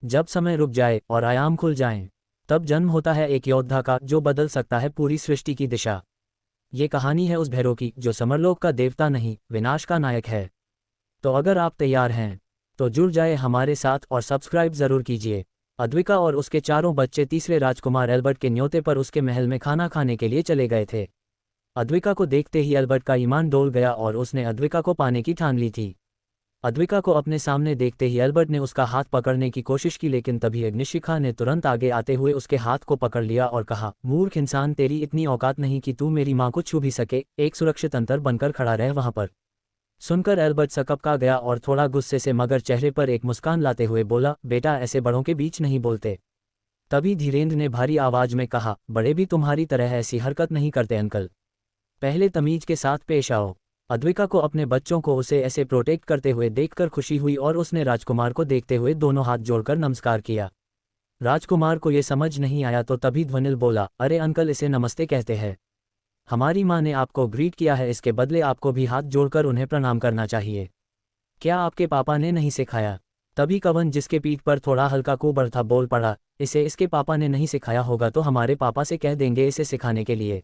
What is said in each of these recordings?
जब समय रुक जाए और आयाम खुल जाएं, तब जन्म होता है एक योद्धा का जो बदल सकता है पूरी सृष्टि की दिशा। ये कहानी है उस भैरव की जो समरलोक का देवता नहीं, विनाश का नायक है। तो अगर आप तैयार हैं तो जुड़ जाए हमारे साथ और सब्सक्राइब जरूर कीजिए। अद्विका और उसके चारों बच्चे तीसरे राजकुमार एल्बर्ट के न्योते पर उसके महल में खाना खाने के लिए चले गए थे। अद्विका को देखते ही एल्बर्ट का ईमान डोल गया और उसने अद्विका को पाने की ठान ली थी। अद्विका को अपने सामने देखते ही एल्बर्ट ने उसका हाथ पकड़ने की कोशिश की, लेकिन तभी अग्निशिखा ने तुरंत आगे आते हुए उसके हाथ को पकड़ लिया और कहा, मूर्ख इंसान, तेरी इतनी औकात नहीं कि तू मेरी मां को छू भी सके। एक सुरक्षित अंतर बनकर खड़ा रह वहां पर। सुनकर एल्बर्ट सकपका गया और थोड़ा गुस्से से मगर चेहरे पर एक मुस्कान लाते हुए बोला, बेटा ऐसे बड़ों के बीच नहीं बोलते। तभी धीरेन्द्र ने भारी आवाज में कहा, बड़े भी तुम्हारी तरह ऐसी हरकत नहीं करते अंकल, पहले तमीज के साथ पेश आओ। अद्विका को अपने बच्चों को उसे ऐसे प्रोटेक्ट करते हुए देखकर खुशी हुई और उसने राजकुमार को देखते हुए दोनों हाथ जोड़कर नमस्कार किया। राजकुमार को ये समझ नहीं आया तो तभी ध्वनिल बोला, अरे अंकल, इसे नमस्ते कहते हैं। हमारी माँ ने आपको ग्रीट किया है, इसके बदले आपको भी हाथ जोड़कर उन्हें प्रणाम करना चाहिए। क्या आपके पापा ने नहीं सिखाया? तभी कवन, जिसके पीठ पर थोड़ा हल्का कुबड़ था, बोल पड़ा, इसे इसके पापा ने नहीं सिखाया होगा तो हमारे पापा से कह देंगे इसे सिखाने के लिए।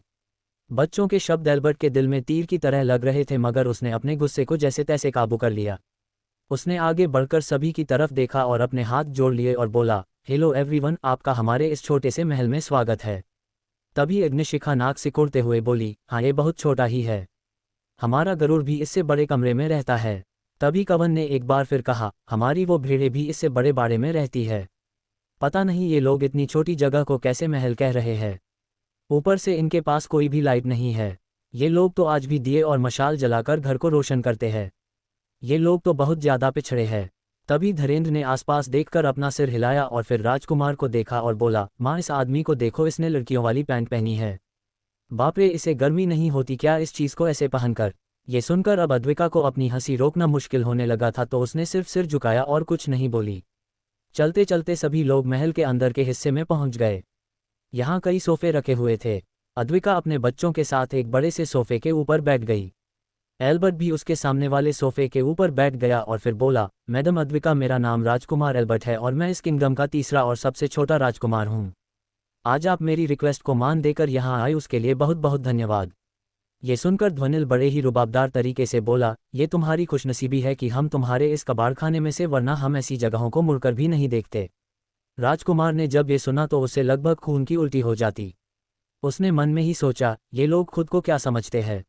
बच्चों के शब्द एल्बर्ट के दिल में तीर की तरह लग रहे थे, मगर उसने अपने गुस्से को जैसे तैसे काबू कर लिया। उसने आगे बढ़कर सभी की तरफ देखा और अपने हाथ जोड़ लिए और बोला, हेलो एवरीवन, आपका हमारे इस छोटे से महल में स्वागत है। तभी अग्निशिखा नाक सिकुड़ते हुए बोली, हाँ ये बहुत छोटा ही है, हमारा गरुड़ भी इससे बड़े कमरे में रहता है। तभी कवन ने एक बार फिर कहा, हमारी वो भेड़ें भी इससे बड़े बाड़े में रहती है। पता नहीं ये लोग इतनी छोटी जगह को कैसे महल कह रहे हैं। ऊपर से इनके पास कोई भी लाइट नहीं है। ये लोग तो आज भी दिए और मशाल जलाकर घर को रोशन करते हैं। ये लोग तो बहुत ज्यादा पिछड़े हैं। तभी धीरेन्द्र ने आसपास देखकर अपना सिर हिलाया और फिर राजकुमार को देखा और बोला, माँ इस आदमी को देखो, इसने लड़कियों वाली पैंट पहनी है। बाप रे, इसे गर्मी नहीं होती क्या इस चीज को ऐसे पहनकर? ये सुनकर अब अद्विका को अपनी हंसी रोकना मुश्किल होने लगा था, तो उसने सिर्फ सिर झुकाया और कुछ नहीं बोली। चलते चलते सभी लोग महल के अंदर के हिस्से में पहुंच गए। यहाँ कई सोफे रखे हुए थे। अद्विका अपने बच्चों के साथ एक बड़े से सोफे के ऊपर बैठ गई। एल्बर्ट भी उसके सामने वाले सोफे के ऊपर बैठ गया और फिर बोला, मैडम अद्विका, मेरा नाम राजकुमार एल्बर्ट है और मैं इस किंगडम का तीसरा और सबसे छोटा राजकुमार हूँ। आज आप मेरी रिक्वेस्ट को मान देकर यहाँ आए, उसके लिए बहुत बहुत धन्यवाद। ये सुनकर ध्वनिल बड़े ही रुबाबदार तरीके से बोला, ये तुम्हारी खुशनसीबी है कि हम तुम्हारे इस कबाड़खाने में से, वरना हम ऐसी जगहों को मुड़कर भी नहीं देखते। राजकुमार ने जब ये सुना तो उसे लगभग खून की उल्टी हो जाती। उसने मन में ही सोचा, ये लोग खुद को क्या समझते हैं?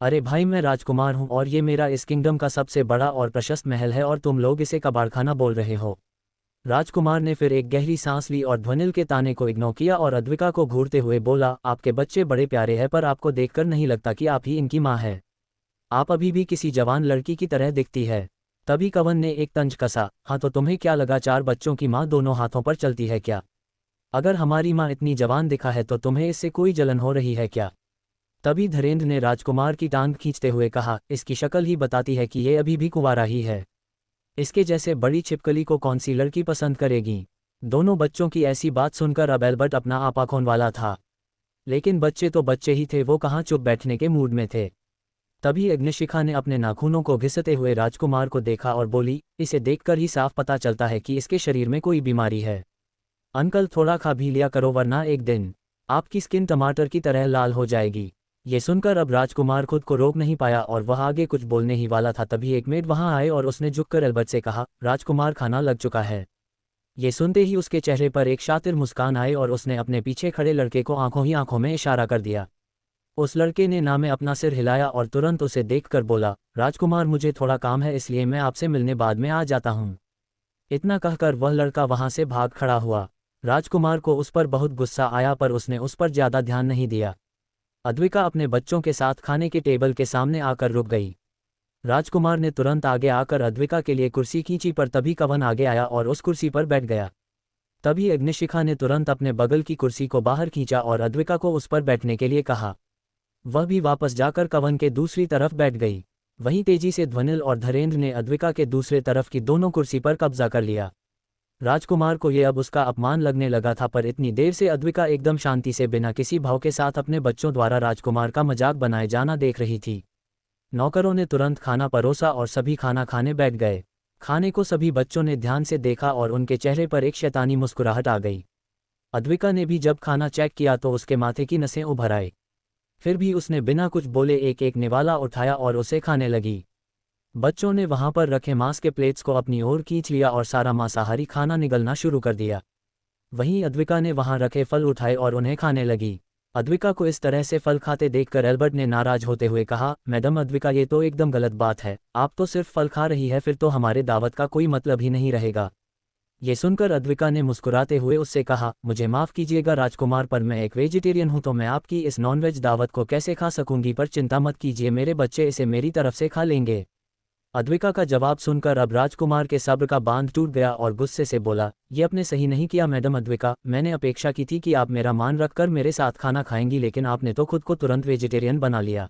अरे भाई, मैं राजकुमार हूँ और ये मेरा इस किंगडम का सबसे बड़ा और प्रशस्त महल है और तुम लोग इसे कबाड़खाना बोल रहे हो। राजकुमार ने फिर एक गहरी सांस ली और ध्वनिल के ताने को इग्नोर किया और अद्विका को घूरते हुए बोला, आपके बच्चे बड़े प्यारे हैं, पर आपको देखकर नहीं लगता कि आप ही इनकी माँ है। आप अभी भी किसी जवान लड़की की तरह दिखती है। तभी कवन ने एक तंज कसा, हाँ तो तुम्हें क्या लगा, 4 बच्चों की माँ दोनों हाथों पर चलती है क्या? अगर हमारी माँ इतनी जवान दिखा है तो तुम्हें इससे कोई जलन हो रही है क्या? तभी धीरेन्द्र ने राजकुमार की टांग खींचते हुए कहा, इसकी शक्ल ही बताती है कि ये अभी भी कुंवारा ही है। इसके जैसे बड़ी छिपकली को कौन सी लड़की पसंद करेगी? दोनों बच्चों की ऐसी बात सुनकर अब एल्बर्ट अपना आपा खोने वाला था, लेकिन बच्चे तो बच्चे ही थे, वो कहाँ चुप बैठने के मूड में थे। तभी अग्निशिखा ने अपने नाखूनों को घिसते हुए राजकुमार को देखा और बोली, इसे देखकर ही साफ पता चलता है कि इसके शरीर में कोई बीमारी है। अंकल, थोड़ा खा भी लिया करो, वरना एक दिन आपकी स्किन टमाटर की तरह लाल हो जाएगी। ये सुनकर अब राजकुमार खुद को रोक नहीं पाया और वह आगे कुछ बोलने ही वाला था, तभी एक मेड वहां आए और उसने झुककर एल्बर्ट से कहा, राजकुमार, खाना लग चुका है। ये सुनते ही उसके चेहरे पर एक शातिर मुस्कान आई और उसने अपने पीछे खड़े लड़के को आंखों ही आंखों में इशारा कर दिया। उस लड़के ने ना में अपना सिर हिलाया और तुरंत उसे देखकर बोला, राजकुमार, मुझे थोड़ा काम है, इसलिए मैं आपसे मिलने बाद में आ जाता हूँ। इतना कहकर वह लड़का वहां से भाग खड़ा हुआ। राजकुमार को उस पर बहुत गुस्सा आया, पर उसने उस पर ज्यादा ध्यान नहीं दिया। अद्विका अपने बच्चों के साथ खाने के टेबल के सामने आकर रुक गई। राजकुमार ने तुरंत आगे आकर अद्विका के लिए कुर्सी खींची, पर तभी कवन आगे आया और उस कुर्सी पर बैठ गया। तभी अग्निशिखा ने तुरंत अपने बगल की कुर्सी को बाहर खींचा और अद्विका को उस पर बैठने के लिए कहा। वह भी वापस जाकर कवन के दूसरी तरफ बैठ गई। वहीं तेजी से ध्वनिल और धीरेन्द्र ने अद्विका के दूसरे तरफ की दोनों कुर्सी पर कब्जा कर लिया। राजकुमार को यह अब उसका अपमान लगने लगा था, पर इतनी देर से अद्विका एकदम शांति से बिना किसी भाव के साथ अपने बच्चों द्वारा राजकुमार का मजाक बनाए जाना देख रही थी। नौकरों ने तुरंत खाना परोसा और सभी खाना खाने बैठ गए। खाने को सभी बच्चों ने ध्यान से देखा और उनके चेहरे पर एक शैतानी मुस्कुराहट आ गई। अद्विका ने भी जब खाना चेक किया तो उसके माथे की नसें उभर आई। फिर भी उसने बिना कुछ बोले एक एक निवाला उठाया और उसे खाने लगी। बच्चों ने वहां पर रखे मांस के प्लेट्स को अपनी ओर खींच लिया और सारा मांसाहारी खाना निगलना शुरू कर दिया। वहीं अद्विका ने वहां रखे फल उठाए और उन्हें खाने लगी। अद्विका को इस तरह से फल खाते देखकर एल्बर्ट ने नाराज होते हुए कहा, मैडम अद्विका, ये तो एकदम गलत बात है। आप तो सिर्फ फल खा रही है, फिर तो हमारे दावत का कोई मतलब ही नहीं रहेगा। ये सुनकर अद्विका ने मुस्कुराते हुए उससे कहा, मुझे माफ़ कीजिएगा राजकुमार, पर मैं एक वेजिटेरियन हूं, तो मैं आपकी इस नॉनवेज दावत को कैसे खा सकूंगी, पर चिंता मत कीजिए, मेरे बच्चे इसे मेरी तरफ से खा लेंगे। अद्विका का जवाब सुनकर अब राजकुमार के सब्र का बांध टूट गया और गुस्से से बोला, ये आपने सही नहीं किया मैडम अद्विका, मैंने अपेक्षा की थी कि आप मेरा मान रखकर मेरे साथ खाना खाएंगी, लेकिन आपने तो खुद को तुरंत वेजिटेरियन बना लिया।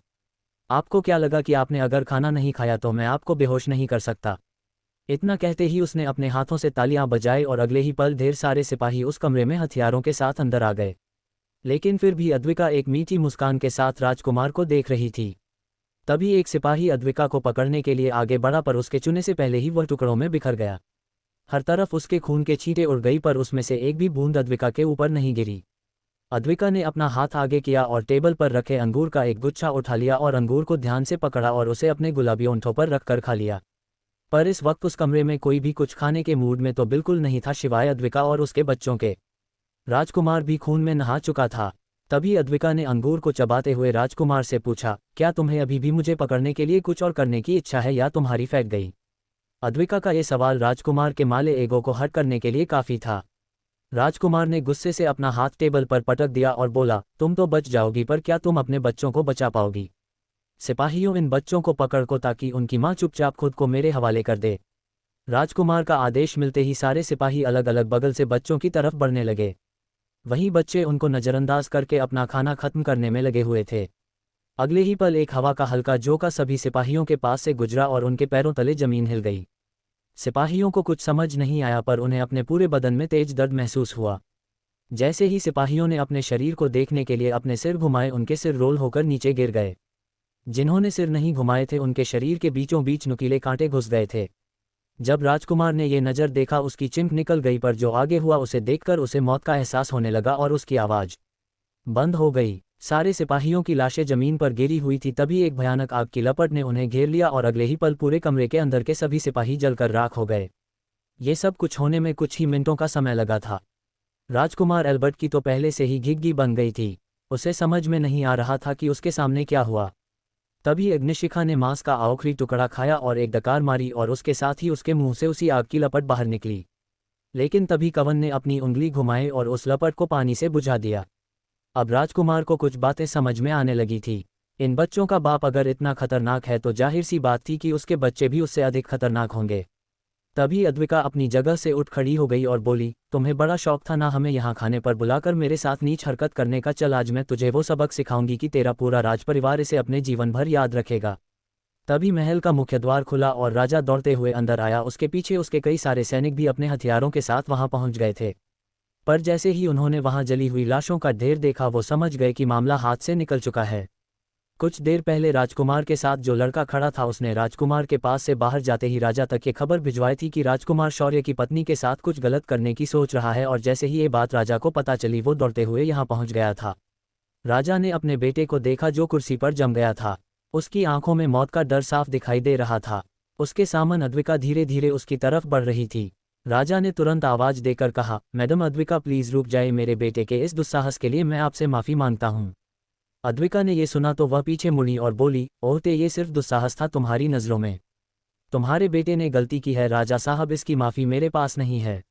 आपको क्या लगा कि आपने अगर खाना नहीं खाया तो मैं आपको बेहोश नहीं कर सकता? इतना कहते ही उसने अपने हाथों से तालियां बजाई और अगले ही पल ढेर सारे सिपाही उस कमरे में हथियारों के साथ अंदर आ गए। लेकिन फिर भी अद्विका एक मीठी मुस्कान के साथ राजकुमार को देख रही थी। तभी एक सिपाही अद्विका को पकड़ने के लिए आगे बढ़ा, पर उसके चुने से पहले ही वह टुकड़ों में बिखर गया। हर तरफ उसके खून के छींटे उड़ गई, पर उसमें से एक भी बूंद अद्विका के ऊपर नहीं गिरी। अद्विका ने अपना हाथ आगे किया और टेबल पर रखे अंगूर का एक गुच्छा उठा लिया और अंगूर को ध्यान से पकड़ा और उसे अपने गुलाबी होंठों पर रखकर खा लिया। पर इस वक्त उस कमरे में कोई भी कुछ खाने के मूड में तो बिल्कुल नहीं था, सिवाय अद्विका और उसके बच्चों के। राजकुमार भी खून में नहा चुका था। तभी अद्विका ने अंगूर को चबाते हुए राजकुमार से पूछा, क्या तुम्हें अभी भी मुझे पकड़ने के लिए कुछ और करने की इच्छा है या तुम्हारी फेंक गई? अद्विका का ये सवाल राजकुमार के माले ईगो को हट करने के लिए काफ़ी था। राजकुमार ने गुस्से से अपना हाथ टेबल पर पटक दिया और बोला, तुम तो बच जाओगी, पर क्या तुम अपने बच्चों को बचा पाओगी? सिपाहियों, इन बच्चों को पकड़ को ताकि उनकी माँ चुपचाप खुद को मेरे हवाले कर दे। राजकुमार का आदेश मिलते ही सारे सिपाही अलग अलग बगल से बच्चों की तरफ बढ़ने लगे। वहीं बच्चे उनको नज़रअंदाज करके अपना खाना खत्म करने में लगे हुए थे। अगले ही पल एक हवा का हल्का झोंका सभी सिपाहियों के पास से गुजरा और उनके पैरों तले जमीन हिल गई। सिपाहियों को कुछ समझ नहीं आया, पर उन्हें अपने पूरे बदन में तेज दर्द महसूस हुआ। जैसे ही सिपाहियों ने अपने शरीर को देखने के लिए अपने सिर घुमाए, उनके सिर रोल होकर नीचे गिर गए। जिन्होंने सिर नहीं घुमाए थे उनके शरीर के बीचों बीच नुकीले कांटे घुस गए थे। जब राजकुमार ने ये नज़र देखा, उसकी चिंक निकल गई, पर जो आगे हुआ उसे देखकर उसे मौत का एहसास होने लगा और उसकी आवाज़ बंद हो गई। सारे सिपाहियों की लाशें जमीन पर गिरी हुई थी। तभी एक भयानक आग की लपट ने उन्हें घेर लिया और अगले ही पल पूरे कमरे के अंदर के सभी सिपाही जलकर राख हो गए। ये सब कुछ होने में कुछ ही मिनटों का समय लगा था। राजकुमार एल्बर्ट की तो पहले से ही घिघी बन गई थी। उसे समझ में नहीं आ रहा था कि उसके सामने क्या हुआ। तभी अग्निशिखा ने मांस का आखिरी टुकड़ा खाया और एक डकार मारी और उसके साथ ही उसके मुंह से उसी आग की लपट बाहर निकली। लेकिन तभी कवन ने अपनी उंगली घुमाई और उस लपट को पानी से बुझा दिया। अब राजकुमार को कुछ बातें समझ में आने लगी थी। इन बच्चों का बाप अगर इतना खतरनाक है तो जाहिर सी बात थी कि उसके बच्चे भी उससे अधिक खतरनाक होंगे। तभी अद्विका अपनी जगह से उठ खड़ी हो गई और बोली, तुम्हें बड़ा शौक था ना हमें यहाँ खाने पर बुलाकर मेरे साथ नीच हरकत करने का। चल, आज मैं तुझे वो सबक सिखाऊंगी कि तेरा पूरा राजपरिवार इसे अपने जीवन भर याद रखेगा। तभी महल का मुख्य द्वार खुला और राजा दौड़ते हुए अंदर आया। उसके पीछे उसके कई सारे सैनिक भी अपने हथियारों के साथ वहां पहुंच गए थे। पर जैसे ही उन्होंने वहां जली हुई लाशों का ढेर देखा, वो समझ गए कि मामला हाथ से निकल चुका है। कुछ देर पहले राजकुमार के साथ जो लड़का खड़ा था, उसने राजकुमार के पास से बाहर जाते ही राजा तक ये खबर भिजवाई थी कि राजकुमार शौर्य की पत्नी के साथ कुछ गलत करने की सोच रहा है। और जैसे ही ये बात राजा को पता चली, वो दौड़ते हुए यहाँ पहुँच गया था। राजा ने अपने बेटे को देखा जो कुर्सी पर जम गया था। उसकी आंखों में मौत का डर साफ दिखाई दे रहा था। उसके सामने अद्विका धीरे धीरे उसकी तरफ बढ़ रही थी। राजा ने तुरंत आवाज देकर कहा, मैडम अद्विका, प्लीज रुक जाए, मेरे बेटे के इस दुस्साहस के लिए मैं आपसे माफ़ी मांगता हूँ। अद्विका ने यह सुना तो वह पीछे मुड़ी और बोली, ओह ते, ये सिर्फ दुस्साहस था तुम्हारी नज़रों में। तुम्हारे बेटे ने गलती की है राजा साहब, इसकी माफ़ी मेरे पास नहीं है।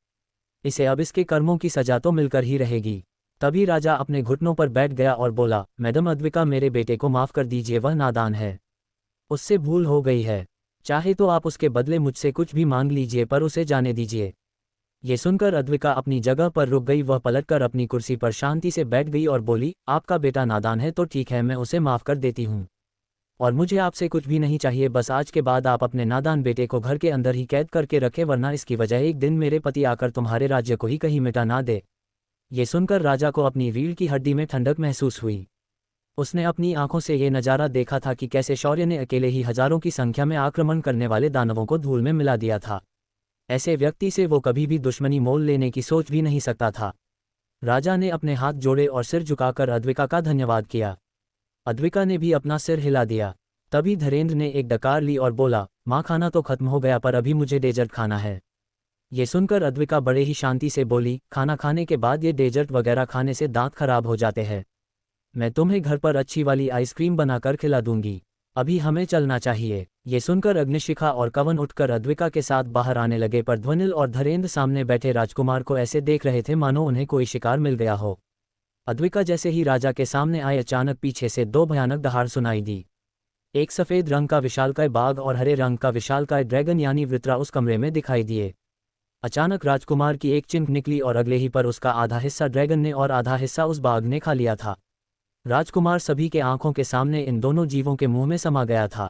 इसे अब इसके कर्मों की सजा तो मिलकर ही रहेगी। तभी राजा अपने घुटनों पर बैठ गया और बोला, मैडम अद्विका, मेरे बेटे को माफ़ कर दीजिए, वह नादान है, उससे भूल हो गई है। चाहे तो आप उसके बदले मुझसे कुछ भी मांग लीजिए, पर उसे जाने दीजिए। ये सुनकर अद्विका अपनी जगह पर रुक गई। वह पलटकर अपनी कुर्सी पर शांति से बैठ गई और बोली, आपका बेटा नादान है तो ठीक है, मैं उसे माफ़ कर देती हूँ, और मुझे आपसे कुछ भी नहीं चाहिए। बस आज के बाद आप अपने नादान बेटे को घर के अंदर ही कैद करके रखें, वरना इसकी वजह एक दिन मेरे पति आकर तुम्हारे राज्य को ही कहीं मिटा ना दे। ये सुनकर राजा को अपनी रीढ़ की हड्डी में ठंडक महसूस हुई। उसने अपनी आंखों से ये नज़ारा देखा था कि कैसे शौर्य ने अकेले ही हजारों की संख्या में आक्रमण करने वाले दानवों को धूल में मिला दिया था। ऐसे व्यक्ति से वो कभी भी दुश्मनी मोल लेने की सोच भी नहीं सकता था। राजा ने अपने हाथ जोड़े और सिर झुकाकर अद्विका का धन्यवाद किया। अद्विका ने भी अपना सिर हिला दिया। तभी धीरेन्द्र ने एक डकार ली और बोला, माँ खाना तो खत्म हो गया पर अभी मुझे डेजर्ट खाना है। ये सुनकर अद्विका बड़े ही शांति से बोली, खाना खाने के बाद ये डेजर्ट वगैरह खाने से दांत खराब हो जाते हैं। मैं तुम्हें घर पर अच्छी वाली आइसक्रीम बनाकर खिला दूंगी। अभी हमें चलना चाहिए। ये सुनकर अग्निशिखा और कवन उठकर अद्विका के साथ बाहर आने लगे पर ध्वनिल और धीरेन्द्र सामने बैठे राजकुमार को ऐसे देख रहे थे मानो उन्हें कोई शिकार मिल गया हो। अद्विका जैसे ही राजा के सामने आए अचानक पीछे से दो भयानक दहाड़ सुनाई दी। एक सफ़ेद रंग का विशालकाय बाघ और हरे रंग का विशालकाय ड्रैगन यानी वृत्रा उस कमरे में दिखाई दिए। अचानक राजकुमार की एक चिंख निकली और अगले ही पर उसका आधा हिस्सा ड्रैगन ने और आधा हिस्सा उस बाघ ने खा लिया था। राजकुमार सभी के आंखों के सामने इन दोनों जीवों के मुंह में समा गया था।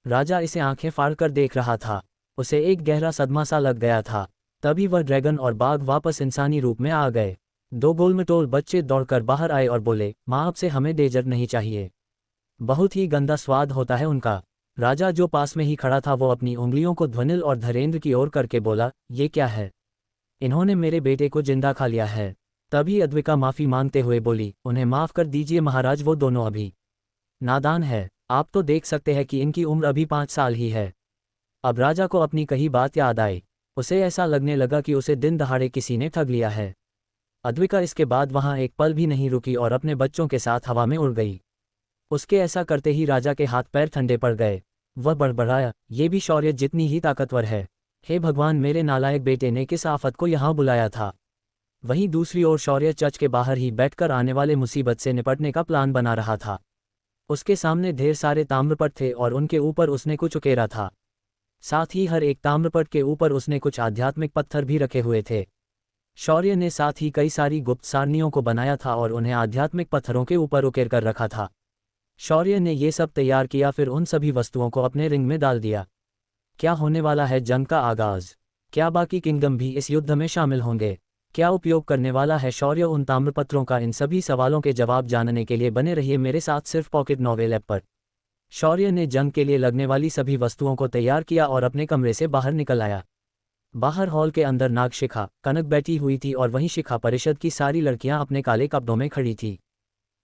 राजा इसे आंखें फाड़कर देख रहा था। उसे एक गहरा सदमा सा लग गया था। तभी वह ड्रैगन और बाघ वापस इंसानी रूप में आ गए। दो गोलमटोल बच्चे दौड़कर बाहर आए और बोले, माँ अब से हमें डेजर्ट नहीं चाहिए, बहुत ही गंदा स्वाद होता है उनका। राजा जो पास में ही खड़ा था वो अपनी उंगलियों को ध्वनिल और धीरेन्द्र की ओर करके बोला, ये क्या है? इन्होंने मेरे बेटे को जिंदा खा लिया है। तभी अद्विका माफ़ी मांगते हुए बोली, उन्हें माफ़ कर दीजिए महाराज, वो दोनों अभी नादान है। आप तो देख सकते हैं कि इनकी उम्र अभी 5 साल ही है। अब राजा को अपनी कही बात याद आई। उसे ऐसा लगने लगा कि उसे दिन दहाड़े किसी ने ठग लिया है। अद्विका इसके बाद वहाँ एक पल भी नहीं रुकी और अपने बच्चों के साथ हवा में उड़ गई। उसके ऐसा करते ही राजा के हाथ पैर ठंडे पड़ गए। वह बड़बड़ाया, ये भी शौर्य जितनी ही ताकतवर है। हे भगवान, मेरे नालायक बेटे ने किस आफत को यहाँ बुलाया था। वहीं दूसरी ओर शौर्य चर्च के बाहर ही बैठकर आने वाले मुसीबत से निपटने का प्लान बना रहा था। उसके सामने ढेर सारे ताम्रपट थे और उनके ऊपर उसने कुछ उकेरा था। साथ ही हर एक ताम्रपट के ऊपर उसने कुछ आध्यात्मिक पत्थर भी रखे हुए थे। शौर्य ने साथ ही कई सारी गुप्त सारनियों को बनाया था और उन्हें आध्यात्मिक पत्थरों के ऊपर उकेर कर रखा था। शौर्य ने ये सब तैयार किया, फिर उन सभी वस्तुओं को अपने रिंग में डाल दिया। क्या होने वाला है जंग का आगाज? क्या बाकी किंगडम भी इस युद्ध में शामिल होंगे? क्या उपयोग करने वाला है शौर्य उन ताम्रपत्रों का? इन सभी सवालों के जवाब जानने के लिए बने रहिए मेरे साथ सिर्फ पॉकेट नॉवेल ऐप पर। शौर्य ने जंग के लिए लगने वाली सभी वस्तुओं को तैयार किया और अपने कमरे से बाहर निकल आया। बाहर हॉल के अंदर नागशिखा, कनक बैठी हुई थी और वहीं शिखा परिषद की सारी लड़कियां अपने काले कपड़ों में खड़ी थी।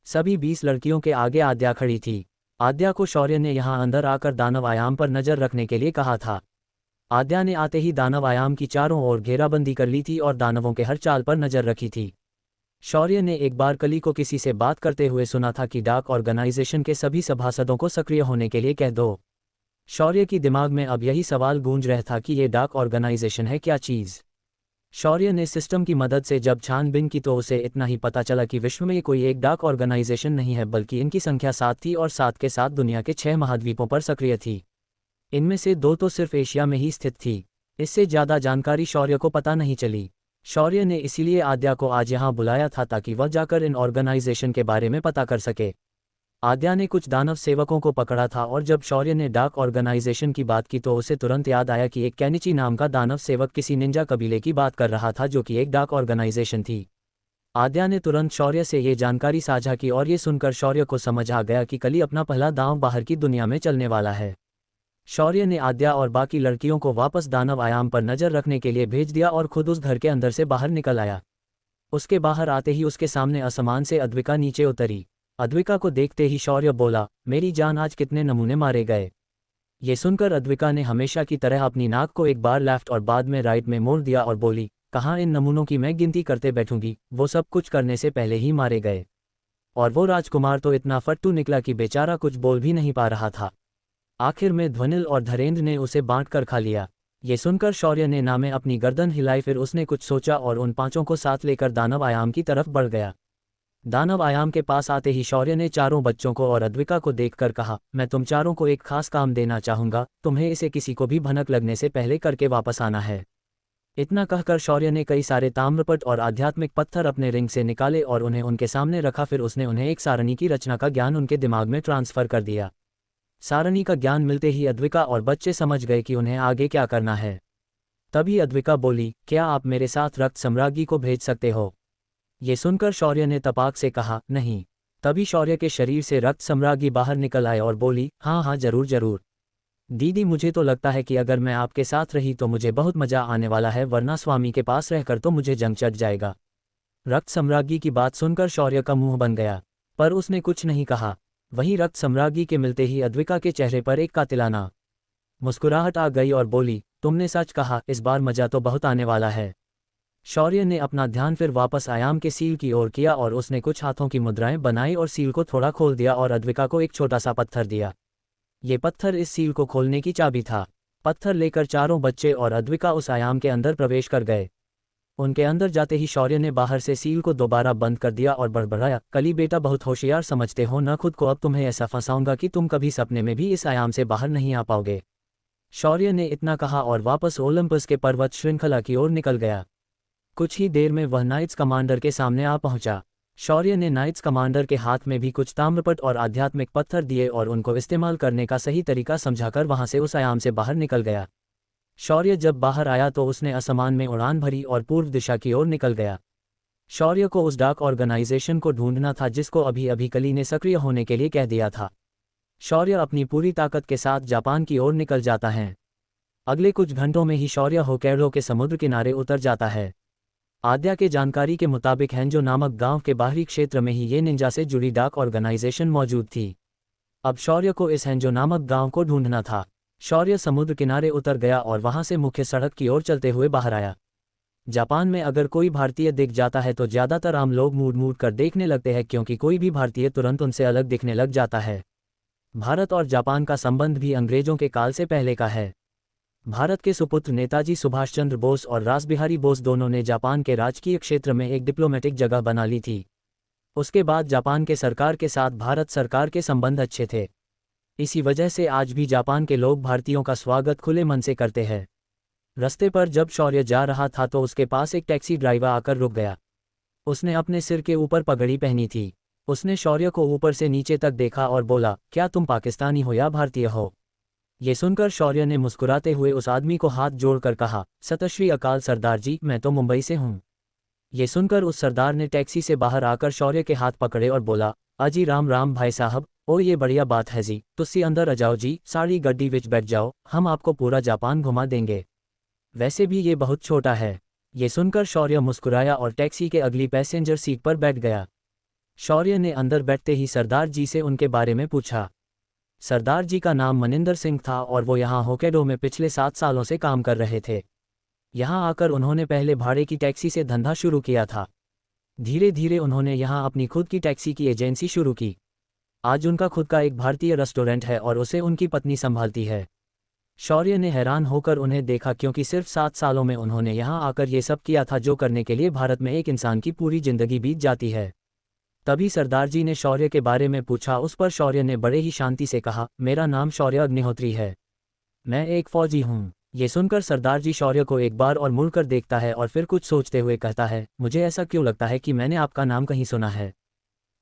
सभी 20 लड़कियों के आगे आद्या खड़ी थी। आद्या को शौर्य ने यहाँ अंदर आकर दानव आयाम पर नजर रखने के लिए कहा था। आद्या ने आते ही दानव आयाम की चारों ओर घेराबंदी कर ली थी और दानवों के हर चाल पर नजर रखी थी। शौर्य ने एक बार कली को किसी से बात करते हुए सुना था कि डाक ऑर्गेनाइजेशन के सभी सभासदों को सक्रिय होने के लिए कह दो। शौर्य की दिमाग में अब यही सवाल गूंज रहा था कि ये डाक ऑर्गेनाइजेशन है क्या चीज़। शौर्य ने सिस्टम की मदद से जब छानबीन की तो उसे इतना ही पता चला कि विश्व में कोई एक डाक ऑर्गेनाइजेशन नहीं है, बल्कि इनकी संख्या 7 थी और 7 के साथ दुनिया के 6 महाद्वीपों पर सक्रिय थी। इनमें से 2 तो सिर्फ एशिया में ही स्थित थी। इससे ज़्यादा जानकारी शौर्य को पता नहीं चली। शौर्य ने इसीलिए आद्या को आज यहाँ बुलाया था ताकि वह जाकर इन ऑर्गेनाइजेशन के बारे में पता कर सके। आद्या ने कुछ दानव सेवकों को पकड़ा था और जब शौर्य ने डाक ऑर्गेनाइजेशन की बात की तो उसे तुरंत याद आया कि एक कैनिची नाम का दानव सेवक किसी निंजा कबीले की बात कर रहा था जो कि एक डाक ऑर्गेनाइजेशन थी। आद्या ने तुरंत शौर्य से ये जानकारी साझा की और ये सुनकर शौर्य को समझ आ गया कि कली अपना पहला दांव बाहर की दुनिया में चलने वाला है। शौर्य ने आद्या और बाकी लड़कियों को वापस दानव आयाम पर नजर रखने के लिए भेज दिया और खुद उस घर के अंदर से बाहर निकल आया। उसके बाहर आते ही उसके सामने आसमान से अद्विका नीचे उतरी। अद्विका को देखते ही शौर्य बोला, मेरी जान आज कितने नमूने मारे गए। ये सुनकर अद्विका ने हमेशा की तरह अपनी नाक को एक बार लेफ्ट और बाद में राइट में मोड़ दिया और बोली, कहाँ इन नमूनों की मैं गिनती करते बैठूंगी, वो सब कुछ करने से पहले ही मारे गए। और वो राजकुमार तो इतना फट्टू निकला कि बेचारा कुछ बोल भी नहीं पा रहा था। आखिर में ध्वनिल और धीरेन्द्र ने उसे बांट कर खा लिया। ये सुनकर शौर्य ने नामे अपनी गर्दन हिलाई, फिर उसने कुछ सोचा और उन 5 को साथ लेकर दानव आयाम की तरफ बढ़ गया। दानव आयाम के पास आते ही शौर्य ने चारों बच्चों को और अद्विका को देखकर कहा, मैं तुम चारों को एक खास काम देना चाहूंगा, तुम्हें इसे किसी को भी भनक लगने से पहले करके वापस आना है। इतना कहकर शौर्य ने कई सारे ताम्रपट और आध्यात्मिक पत्थर अपने रिंग से निकाले और उन्हें उनके सामने रखा। फिर उसने उन्हें एक सारणी की रचना का ज्ञान उनके दिमाग में ट्रांसफर कर दिया। सारणी का ज्ञान मिलते ही अद्विका और बच्चे समझ गए कि उन्हें आगे क्या करना है। तभी अद्विका बोली, क्या आप मेरे साथ रक्त सम्राज्ञी को भेज सकते हो? ये सुनकर शौर्य ने तपाक से कहा, नहीं। तभी शौर्य के शरीर से रक्त सम्राज्ञी बाहर निकल आए और बोली, हाँ हाँ जरूर जरूर। दीदी मुझे तो लगता है कि अगर मैं आपके साथ रही तो मुझे बहुत मजा आने वाला है, वरना स्वामी के पास रहकर तो मुझे जंग चढ़ जाएगा। रक्त सम्राज्ञी की बात सुनकर शौर्य का मुंह बन गया, पर उसने कुछ नहीं कहा। वहीं रक्त सम्राज्ञी के मिलते ही अद्विका के चेहरे पर एक कातिलाना मुस्कुराहट आ गई और बोली, तुमने सच कहा, इस बार मजा तो बहुत आने वाला है। शौर्य ने अपना ध्यान फिर वापस आयाम के सील की ओर किया और उसने कुछ हाथों की मुद्राएं बनाई और सील को थोड़ा खोल दिया और अद्विका को एक छोटा सा पत्थर दिया। ये पत्थर इस सील को खोलने की चाबी था। पत्थर लेकर चारों बच्चे और अद्विका उस आयाम के अंदर प्रवेश कर गए। उनके अंदर जाते ही शौर्य ने बाहर से सील को दोबारा बंद कर दिया और बड़बड़ाया, कली बेटा बहुत होशियार समझते हो न खुद को, अब तुम्हें ऐसा फंसाऊंगा कि तुम कभी सपने में भी इस आयाम से बाहर नहीं आ पाओगे। शौर्य ने इतना कहा और वापस ओलंपस के पर्वत श्रृंखला की ओर निकल गया। कुछ ही देर में वह नाइट्स कमांडर के सामने आ पहुंचा। शौर्य ने नाइट्स कमांडर के हाथ में भी कुछ ताम्रपट और आध्यात्मिक पत्थर दिए और उनको इस्तेमाल करने का सही तरीका समझाकर वहां से उस आयाम से बाहर निकल गया। शौर्य जब बाहर आया तो उसने आसमान में उड़ान भरी और पूर्व दिशा की ओर निकल गया। शौर्य को उस डार्क ऑर्गेनाइजेशन को ढूंढना था जिसको अभी अभी कली ने सक्रिय होने के लिए कह दिया था। शौर्य अपनी पूरी ताकत के साथ जापान की ओर निकल जाता है। अगले कुछ घंटों में ही शौर्य होक्काइडो के समुद्र किनारे उतर जाता है। आद्या के जानकारी के मुताबिक हेंजो नामक गांव के बाहरी क्षेत्र में ही ये निंजा से जुड़ी डार्क ऑर्गेनाइजेशन मौजूद थी। अब शौर्य को इस हेंजो नामक गांव को ढूंढना था। शौर्य समुद्र किनारे उतर गया और वहां से मुख्य सड़क की ओर चलते हुए बाहर आया। जापान में अगर कोई भारतीय दिख जाता है तो ज्यादातर आम लोग मूड मूड कर देखने लगते हैं, क्योंकि कोई भी भारतीय तुरंत उनसे अलग दिखने लग जाता है। भारत और जापान का संबंध भी अंग्रेजों के काल से पहले का है। भारत के सुपुत्र नेताजी सुभाष चंद्र बोस और रासबिहारी बोस दोनों ने जापान के राजकीय क्षेत्र में एक डिप्लोमेटिक जगह बना ली थी। उसके बाद जापान के सरकार के साथ भारत सरकार के संबंध अच्छे थे। इसी वजह से आज भी जापान के लोग भारतीयों का स्वागत खुले मन से करते हैं। रास्ते पर जब शौर्य जा रहा था तो उसके पास एक टैक्सी ड्राइवर आकर रुक गया। उसने अपने सिर के ऊपर पगड़ी पहनी थी। उसने शौर्य को ऊपर से नीचे तक देखा और बोला, क्या तुम पाकिस्तानी हो या भारतीय हो? ये सुनकर शौर्य ने मुस्कुराते हुए उस आदमी को हाथ जोड़कर कहा, सत श्री अकाल सरदार जी, मैं तो मुंबई से हूँ। ये सुनकर उस सरदार ने टैक्सी से बाहर आकर शौर्य के हाथ पकड़े और बोला, अजी राम राम भाई साहब, ओ ये बढ़िया बात है जी, तुसी अंदर आ जाओ जी, साड़ी गड्डी विच बैठ जाओ, हम आपको पूरा जापान घुमा देंगे। वैसे भी ये बहुत छोटा है। ये सुनकर शौर्य मुस्कुराया और टैक्सी के अगली पैसेंजर सीट पर बैठ गया। शौर्य ने अंदर बैठते ही सरदार जी से उनके बारे में पूछा। सरदार जी का नाम मनिंदर सिंह था और वो यहाँ होक्काइडो में पिछले 7 सालों से काम कर रहे थे। यहाँ आकर उन्होंने पहले भाड़े की टैक्सी से धंधा शुरू किया था। धीरे धीरे उन्होंने यहाँ अपनी खुद की टैक्सी की एजेंसी शुरू की। आज उनका खुद का एक भारतीय रेस्टोरेंट है और उसे उनकी पत्नी संभालती है। शौर्य ने हैरान होकर उन्हें देखा, क्योंकि सिर्फ 7 सालों में उन्होंने यहाँ आकर ये सब किया था जो करने के लिए भारत में एक इंसान की पूरी जिंदगी बीत जाती है। तभी सरदार जी ने शौर्य के बारे में पूछा। उस पर शौर्य ने बड़े ही शांति से कहा, मेरा नाम शौर्य अग्निहोत्री है, मैं एक फौजी हूँ। ये सुनकर सरदार जी शौर्य को एक बार और मुड़कर देखता है और फिर कुछ सोचते हुए कहता है, मुझे ऐसा क्यों लगता है कि मैंने आपका नाम कहीं सुना है।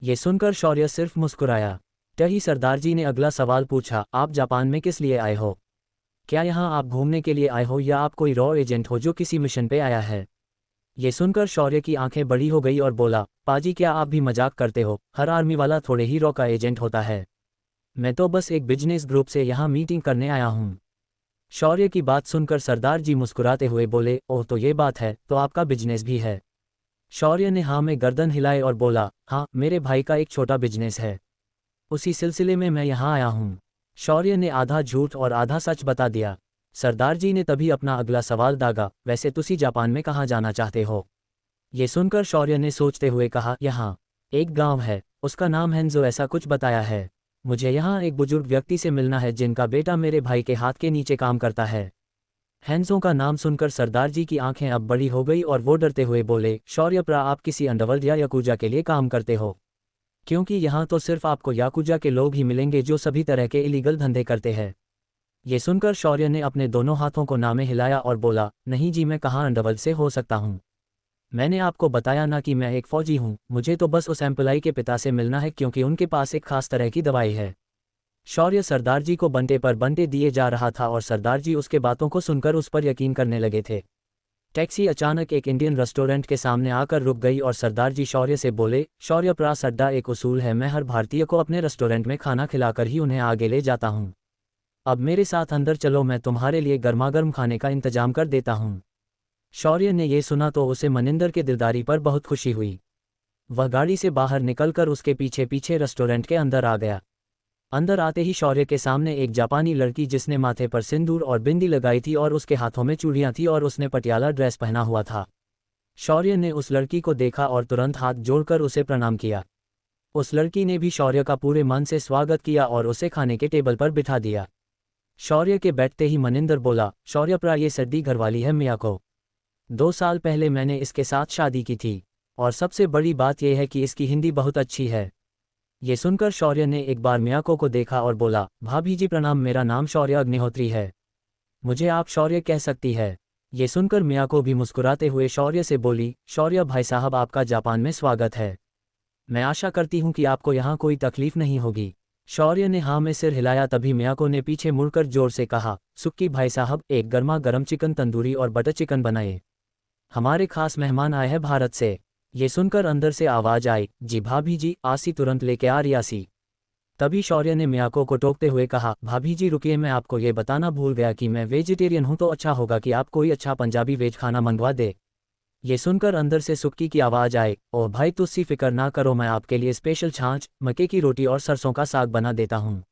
ये सुनकर शौर्य सिर्फ मुस्कुराया। तभी सरदार जी ने अगला सवाल पूछा, आप जापान में किस लिए आए हो? क्या यहाँ आप घूमने के लिए आए हो या आप कोई रॉ एजेंट हो जो किसी मिशन पे आया है? ये सुनकर शौर्य की आंखें बड़ी हो गई और बोला, पाजी क्या आप भी मजाक करते हो? हर आर्मी वाला थोड़े ही रॉ का एजेंट होता है। मैं तो बस एक बिजनेस ग्रुप से यहाँ मीटिंग करने आया हूँ। शौर्य की बात सुनकर सरदार जी मुस्कुराते हुए बोले, ओह तो ये बात है, तो आपका बिजनेस भी है? शौर्य ने हाँ में गर्दन हिलाए और बोला, हाँ मेरे भाई का एक छोटा बिजनेस है, उसी सिलसिले में मैं यहाँ आया हूँ। शौर्य ने आधा झूठ और आधा सच बता दिया। सरदार जी ने तभी अपना अगला सवाल दागा, वैसे तुसी जापान में कहाँ जाना चाहते हो? ये सुनकर शौर्य ने सोचते हुए कहा, यहाँ एक गांव है, उसका नाम हेंजो ऐसा कुछ बताया है। मुझे यहाँ एक बुजुर्ग व्यक्ति से मिलना है जिनका बेटा मेरे भाई के हाथ के नीचे काम करता है। हेंजो का नाम सुनकर सरदार जी की आंखें अब बड़ी हो गई और वो डरते हुए बोले, शौर्य प्रा आप किसी अंडरवर्ल्ड या याकुजा के लिए काम करते हो? क्योंकि यहाँ तो सिर्फ आपको याकुजा के लोग ही मिलेंगे जो सभी तरह के इलीगल धंधे करते हैं। ये सुनकर शौर्य ने अपने दोनों हाथों को नामे हिलाया और बोला, नहीं जी मैं कहाँ अंडरवर्ल्ड से हो सकता हूँ। मैंने आपको बताया ना कि मैं एक फौजी हूँ, मुझे तो बस उस एम्प्लॉई के पिता से मिलना है क्योंकि उनके पास एक खास तरह की दवाई है। शौर्य सरदार जी को बंटे पर बंटे दिए जा रहा था और सरदार जी उसके बातों को सुनकर उस पर यकीन करने लगे थे। टैक्सी अचानक एक इंडियन रेस्टोरेंट के सामने आकर रुक गई और सरदार जी शौर्य से बोले, शौर्य प्रा सड्डा एक उसूल है, मैं हर भारतीय को अपने रेस्टोरेंट में खाना खिलाकर ही उन्हें आगे ले जाता हूँ। अब मेरे साथ अंदर चलो, मैं तुम्हारे लिए गर्मागर्म खाने का इंतजाम कर देता हूँ। शौर्य ने ये सुना तो उसे मनिंदर के दिलदारी पर बहुत खुशी हुई। वह गाड़ी से बाहर निकलकर उसके पीछे पीछे रेस्टोरेंट के अंदर आ गया। अंदर आते ही शौर्य के सामने एक जापानी लड़की जिसने माथे पर सिंदूर और बिंदी लगाई थी और उसके हाथों में चूड़ियां थी और उसने पटियाला ड्रेस पहना हुआ था। शौर्य ने उस लड़की को देखा और तुरंत हाथ जोड़कर उसे प्रणाम किया। उस लड़की ने भी शौर्य का पूरे मन से स्वागत किया और उसे खाने के टेबल पर बिठा दिया। शौर्य के बैठते ही मनिंदर बोला, शौर्यप्रा, ये सड्डी घरवाली है मियाको। 2 साल पहले मैंने इसके साथ शादी की थी और सबसे बड़ी बात यह है कि इसकी हिंदी बहुत अच्छी है। ये सुनकर शौर्य ने एक बार मियाको को देखा और बोला, भाभी जी प्रणाम, मेरा नाम शौर्य अग्निहोत्री है, मुझे आप शौर्य कह सकती है। ये सुनकर मियाको भी मुस्कुराते हुए शौर्य से बोली, शौर्य भाई साहब, आपका जापान में स्वागत है। मैं आशा करती हूँ कि आपको यहाँ कोई तकलीफ नहीं होगी। शौर्य ने हाँ में सिर हिलाया। तभी मियाको ने पीछे मुड़कर जोर से कहा, सुक्की भाई साहब, एक गर्मा गर्म चिकन तंदूरी और बटर चिकन बनाए, हमारे खास मेहमान आए हैं भारत से। ये सुनकर अंदर से आवाज आई, जी भाभी जी, आसी तुरंत लेके आ रही आसी। तभी शौर्य ने मियाको को टोकते हुए कहा, भाभी जी रुकिए, मैं आपको ये बताना भूल गया कि मैं वेजिटेरियन हूँ, तो अच्छा होगा कि आप कोई अच्छा पंजाबी वेज खाना मंगवा दे। ये सुनकर अंदर से सुक्की की आवाज आई, ओह भाई तुस्सी फिक्र ना करो, मैं आपके लिए स्पेशल छाछ, मक्के की रोटी और सरसों का साग बना देता हूँ।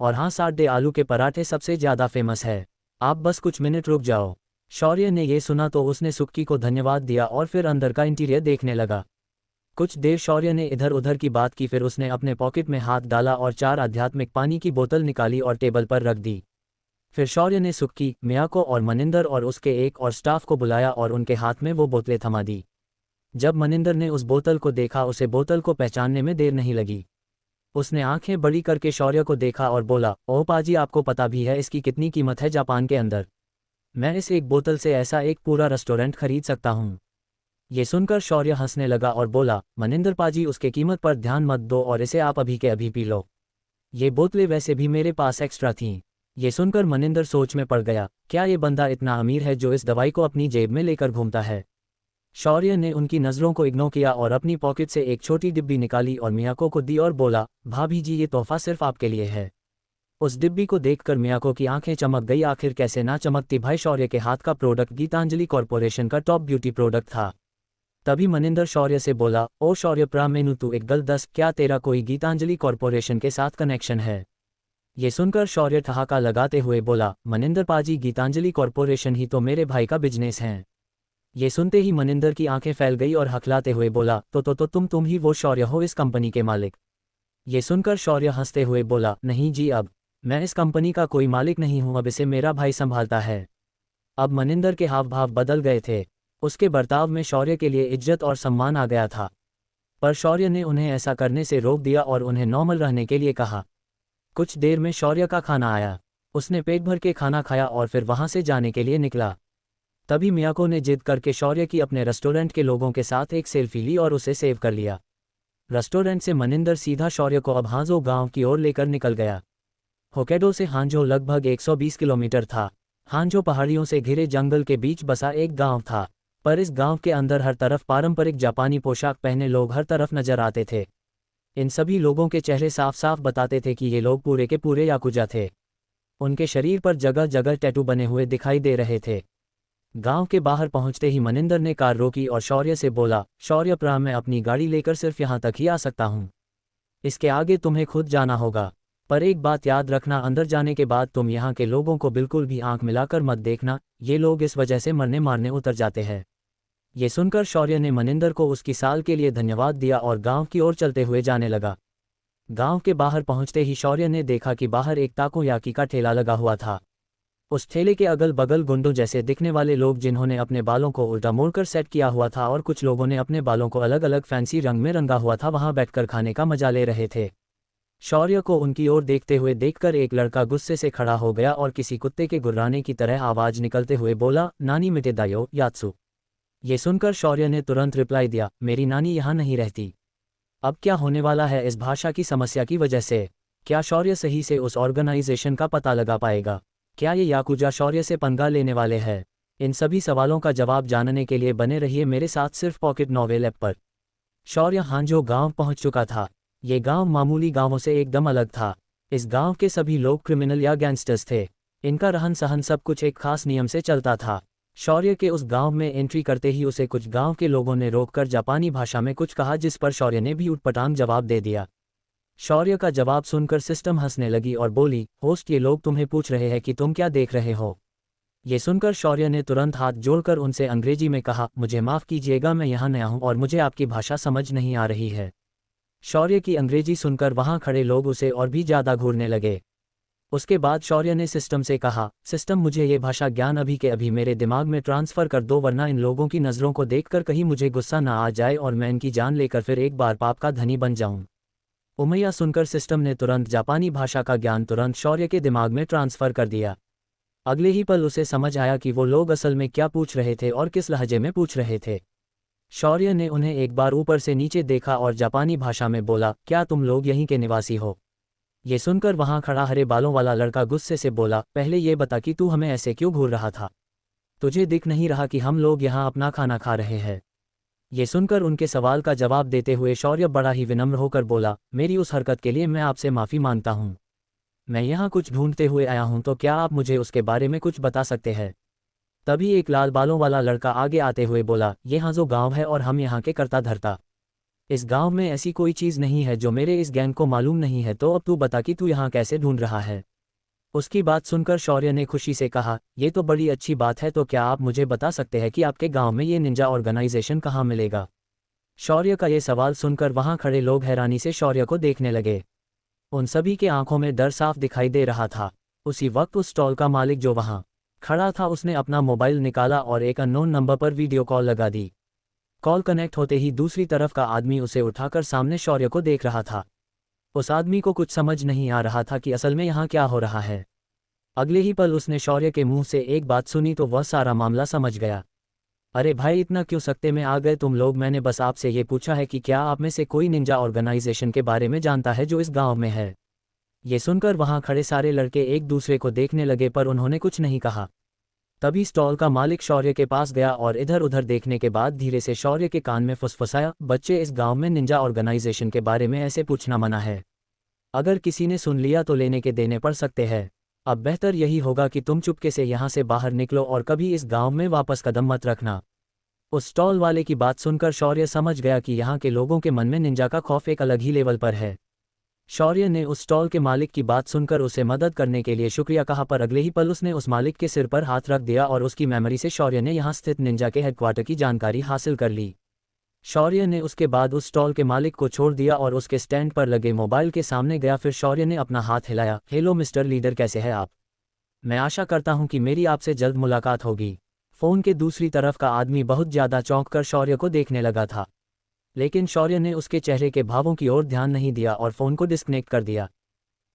और हाँ, साढ़े आलू के पराठे सबसे ज़्यादा फेमस है, आप बस कुछ मिनट रुक जाओ। शौर्य ने ये सुना तो उसने सुक्की को धन्यवाद दिया और फिर अंदर का इंटीरियर देखने लगा। कुछ देर शौर्य ने इधर उधर की बात की, फिर उसने अपने पॉकेट में हाथ डाला और 4 आध्यात्मिक पानी की बोतल निकाली और टेबल पर रख दी। फिर शौर्य ने सुक्की, मियाको और मनिंदर और उसके एक और स्टाफ को बुलाया और उनके हाथ में वो बोतलें थमा दी। जब मनिंदर ने उस बोतल को देखा, उसे बोतल को पहचानने में देर नहीं लगी। उसने आंखें बड़ी करके शौर्य को देखा और बोला, ओह पाजी, आपको पता भी है इसकी कितनी कीमत है जापान के अंदर? मैं इस एक बोतल से ऐसा एक पूरा रेस्टोरेंट खरीद सकता हूँ। ये सुनकर शौर्य हंसने लगा और बोला, मनिंदर पाजी, उसके कीमत पर ध्यान मत दो और इसे आप अभी के अभी पी लो। ये बोतलें वैसे भी मेरे पास एक्स्ट्रा थीं। ये सुनकर मनिंदर सोच में पड़ गया, क्या ये बंदा इतना अमीर है जो इस दवाई को अपनी जेब में लेकर घूमता है? शौर्य ने उनकी नज़रों को इग्नोर किया और अपनी पॉकेट से एक छोटी डिब्बी निकाली और मियाको को दी और बोला, भाभी जी, ये तोहफा सिर्फ आपके लिए है। उस डिब्बी को देखकर मियाको की आंखें चमक गई। आखिर कैसे ना चमकती भाई, शौर्य के हाथ का प्रोडक्ट गीतांजलि कॉरपोरेशन का टॉप ब्यूटी प्रोडक्ट था। तभी मनिंदर शौर्य से बोला, ओ शौर्य प्रा, मेनू तू एक गल दस, क्या तेरा कोई गीतांजलि कॉरपोरेशन के साथ कनेक्शन है? ये सुनकर शौर्य ठहाका लगाते हुए बोला, मनिंदर पाजी, गीतांजलि कॉरपोरेशन ही तो मेरे भाई का बिजनेस है। ये सुनते ही मनिंदर की आंखें फैल गई और हकलाते हुए बोला, तो तुम ही वो शौर्य हो, इस कंपनी के मालिक? ये सुनकर शौर्य हंसते हुए बोला, नहीं जी, अब मैं इस कंपनी का कोई मालिक नहीं हूं, अब इसे मेरा भाई संभालता है। अब मनिंदर के हाव भाव बदल गए थे। उसके बर्ताव में शौर्य के लिए इज्जत और सम्मान आ गया था। पर शौर्य ने उन्हें ऐसा करने से रोक दिया और उन्हें नॉर्मल रहने के लिए कहा। कुछ देर में शौर्य का खाना आया। उसने पेट भर के खाना खाया और फिर वहां से जाने के लिए निकला। तभी मियाको ने जिद करके शौर्य की अपने रेस्टोरेंट के लोगों के साथ एक सेल्फी ली और उसे सेव कर लिया। रेस्टोरेंट से मनिंदर सीधा शौर्य को अब हांजो गांव की ओर लेकर निकल गया। होक्काइडो से हांजो लगभग 120 किलोमीटर था। हांजो पहाड़ियों से घिरे जंगल के बीच बसा एक गांव था, पर इस गांव के अंदर हर तरफ पारंपरिक जापानी पोशाक पहने लोग हर तरफ नजर आते थे। इन सभी लोगों के चेहरे साफ साफ बताते थे कि ये लोग पूरे के पूरे याकुजा थे। उनके शरीर पर जगह जगह टैटू बने हुए दिखाई दे रहे थे। गांव के बाहर पहुंचते ही मनिंदर ने कार रोकी और शौर्य से बोला, शौर्य प्रा, मैं अपनी गाड़ी लेकर सिर्फ यहां तक ही आ सकता हूं, इसके आगे तुम्हें खुद जाना होगा। पर एक बात याद रखना, अंदर जाने के बाद तुम यहाँ के लोगों को बिल्कुल भी आंख मिलाकर मत देखना, ये लोग इस वजह से मरने मारने उतर जाते हैं। ये सुनकर शौर्य ने मनिंदर को उसकी साल के लिए धन्यवाद दिया और गांव की ओर चलते हुए जाने लगा। गांव के बाहर पहुंचते ही शौर्य ने देखा कि बाहर एक ताकोयाकी का ठेला लगा हुआ था। उस ठेले के अगल बगल गुंडों जैसे दिखने वाले लोग, जिन्होंने अपने बालों को उल्टा मोड़कर सेट किया हुआ था, और कुछ लोगों ने अपने बालों को अलग अलग फैंसी रंग में रंगा हुआ था, वहां बैठकर खाने का मजा ले रहे थे। शौर्य को उनकी ओर देखते हुए देखकर एक लड़का गुस्से से खड़ा हो गया और किसी कुत्ते के गुर्राने की तरह आवाज निकलते हुए बोला, नानी मिटे दायो यात्सु। ये सुनकर शौर्य ने तुरंत रिप्लाई दिया, मेरी नानी यहाँ नहीं रहती। अब क्या होने वाला है इस भाषा की समस्या की वजह से? क्या शौर्य सही से उस ऑर्गेनाइजेशन का पता लगा पाएगा? क्या ये याकुजा शौर्य से पंगा लेने वाले हैं? इन सभी सवालों का जवाब जानने के लिए बने रहिए मेरे साथ सिर्फ पॉकेट नॉवेल ऐप पर। शौर्य हांजो गांव पहुंच चुका था। ये गांव मामूली गांवों से एकदम अलग था। इस गांव के सभी लोग क्रिमिनल या गैंगस्टर्स थे। इनका रहन सहन सब कुछ एक खास नियम से चलता था। शौर्य के उस गांव में एंट्री करते ही उसे कुछ गांव के लोगों ने रोककर जापानी भाषा में कुछ कहा, जिस पर शौर्य ने भी उटपटांग जवाब दे दिया। शौर्य का जवाब सुनकर सिस्टम हंसने लगी और बोली, होस्ट, ये लोग तुम्हें पूछ रहे हैं कि तुम क्या देख रहे हो। ये सुनकर शौर्य ने तुरंत हाथ जोड़कर उनसे अंग्रेजी में कहा, मुझे माफ़ कीजिएगा, मैं यहाँ नया हूँ और मुझे आपकी भाषा समझ नहीं आ रही है। शौर्य की अंग्रेजी सुनकर वहाँ खड़े लोग उसे और भी ज़्यादा घूरने लगे। उसके बाद शौर्य ने सिस्टम से कहा, सिस्टम, मुझे ये भाषा ज्ञान अभी के अभी मेरे दिमाग में ट्रांसफ़र कर दो, वरना इन लोगों की नज़रों को देखकर कहीं मुझे गुस्सा ना आ जाए और मैं इनकी जान लेकर फिर एक बार पाप का धनी बन जाऊं। उमैया सुनकर सिस्टम ने तुरंत जापानी भाषा का ज्ञान तुरंत शौर्य के दिमाग में ट्रांसफ़र कर दिया। अगले ही पल उसे समझ आया कि वो लोग असल में क्या पूछ रहे थे और किस लहजे में पूछ रहे थे। शौर्य ने उन्हें एक बार ऊपर से नीचे देखा और जापानी भाषा में बोला, क्या तुम लोग यहीं के निवासी हो। ये सुनकर वहां खड़ा हरे बालों वाला लड़का गुस्से से बोला, पहले ये बता कि तू हमें ऐसे क्यों घूर रहा था। तुझे दिख नहीं रहा कि हम लोग यहाँ अपना खाना खा रहे हैं। ये सुनकर उनके सवाल का जवाब देते हुए शौर्य बड़ा ही विनम्र होकर बोला, मेरी उस हरकत के लिए मैं आपसे माफ़ी मांगता हूँ। मैं यहाँ कुछ ढूंढते हुए आया हूँ, तो क्या आप मुझे उसके बारे में कुछ बता सकते हैं। तभी एक लाल बालों वाला लड़का आगे आते हुए बोला, ये यहाँ जो गाँव है और हम यहाँ के करता धरता। इस गांव में ऐसी कोई चीज़ नहीं है जो मेरे इस गैंग को मालूम नहीं है, तो अब तू बता कि तू यहाँ कैसे ढूंढ रहा है। उसकी बात सुनकर शौर्य ने खुशी से कहा, ये तो बड़ी अच्छी बात है, तो क्या आप मुझे बता सकते हैं कि आपके गांव में ये निंजा ऑर्गेनाइजेशन कहाँ मिलेगा। शौर्य का ये सवाल सुनकर वहाँ खड़े लोग हैरानी से शौर्य को देखने लगे। उन सभी के आंखों में डर साफ दिखाई दे रहा था। उसी वक्त उस स्टॉल का मालिक जो वहाँ खड़ा था, उसने अपना मोबाइल निकाला और एक अननोन नंबर पर वीडियो कॉल लगा दी। कॉल कनेक्ट होते ही दूसरी तरफ का आदमी उसे उठाकर सामने शौर्य को देख रहा था। उस आदमी को कुछ समझ नहीं आ रहा था कि असल में यहाँ क्या हो रहा है। अगले ही पल उसने शौर्य के मुंह से एक बात सुनी तो वह सारा मामला समझ गया। अरे भाई, इतना क्यों सकते में आ गए तुम लोग। मैंने बस आपसे ये पूछा है कि क्या आप में से कोई निंजा ऑर्गेनाइजेशन के बारे में जानता है जो इस गाँव में है। ये सुनकर वहाँ खड़े सारे लड़के एक दूसरे को देखने लगे, पर उन्होंने कुछ नहीं कहा। तभी स्टॉल का मालिक शौर्य के पास गया और इधर उधर देखने के बाद धीरे से शौर्य के कान में फुसफुसाया, बच्चे, इस गांव में निंजा ऑर्गेनाइजेशन के बारे में ऐसे पूछना मना है। अगर किसी ने सुन लिया तो लेने के देने पड़ सकते हैं। अब बेहतर यही होगा कि तुम चुपके से यहाँ से बाहर निकलो और कभी इस गांव में वापस कदम मत रखना। उस स्टॉल वाले की बात सुनकर शौर्य समझ गया कि यहाँ के लोगों के मन में निंजा का खौफ एक अलग ही लेवल पर है। शौर्य ने उस स्टॉल के मालिक की बात सुनकर उसे मदद करने के लिए शुक्रिया कहा, पर अगले ही पल उसने उस मालिक के सिर पर हाथ रख दिया और उसकी मेमोरी से शौर्य ने यहाँ स्थित निंजा के हेडक्वार्टर की जानकारी हासिल कर ली। शौर्य ने उसके बाद उस स्टॉल के मालिक को छोड़ दिया और उसके स्टैंड पर लगे मोबाइल के सामने गया। फिर शौर्य ने अपना हाथ हिलाया, हेलो मिस्टर लीडर, कैसे हैं आप। मैं आशा करता हूँ कि मेरी आपसे जल्द मुलाकात होगी। फ़ोन के दूसरी तरफ का आदमी बहुत ज़्यादा चौंक कर शौर्य को देखने लगा था, लेकिन शौर्य ने उसके चेहरे के भावों की ओर ध्यान नहीं दिया और फ़ोन को डिस्कनेक्ट कर दिया।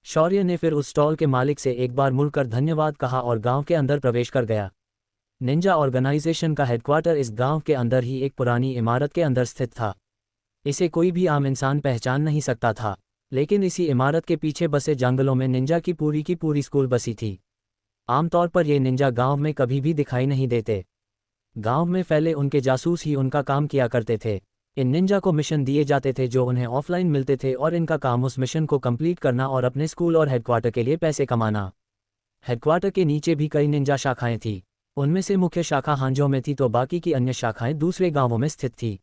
शौर्य ने फिर उस स्टॉल के मालिक से एक बार मुड़कर धन्यवाद कहा और गांव के अंदर प्रवेश कर गया। निंजा ऑर्गेनाइजेशन का हेडक्वार्टर इस गांव के अंदर ही एक पुरानी इमारत के अंदर स्थित था। इसे कोई भी आम इंसान पहचान नहीं सकता था, लेकिन इसी इमारत के पीछे बसे जंगलों में निंजा की पूरी स्कूल बसी थी। आमतौर पर ये निंजा गांव में कभी भी दिखाई नहीं देते। गांव में फैले उनके जासूस ही उनका काम किया करते थे। इन निंजा को मिशन दिए जाते थे जो उन्हें ऑफलाइन मिलते थे और इनका काम उस मिशन को कंप्लीट करना और अपने स्कूल और हेडक्वार्टर के लिए पैसे कमाना। हेडक्वार्टर के नीचे भी कई निंजा शाखाएं थीं। उनमें से मुख्य शाखा हांजो में थी तो बाकी की अन्य शाखाएं दूसरे गांवों में स्थित थी।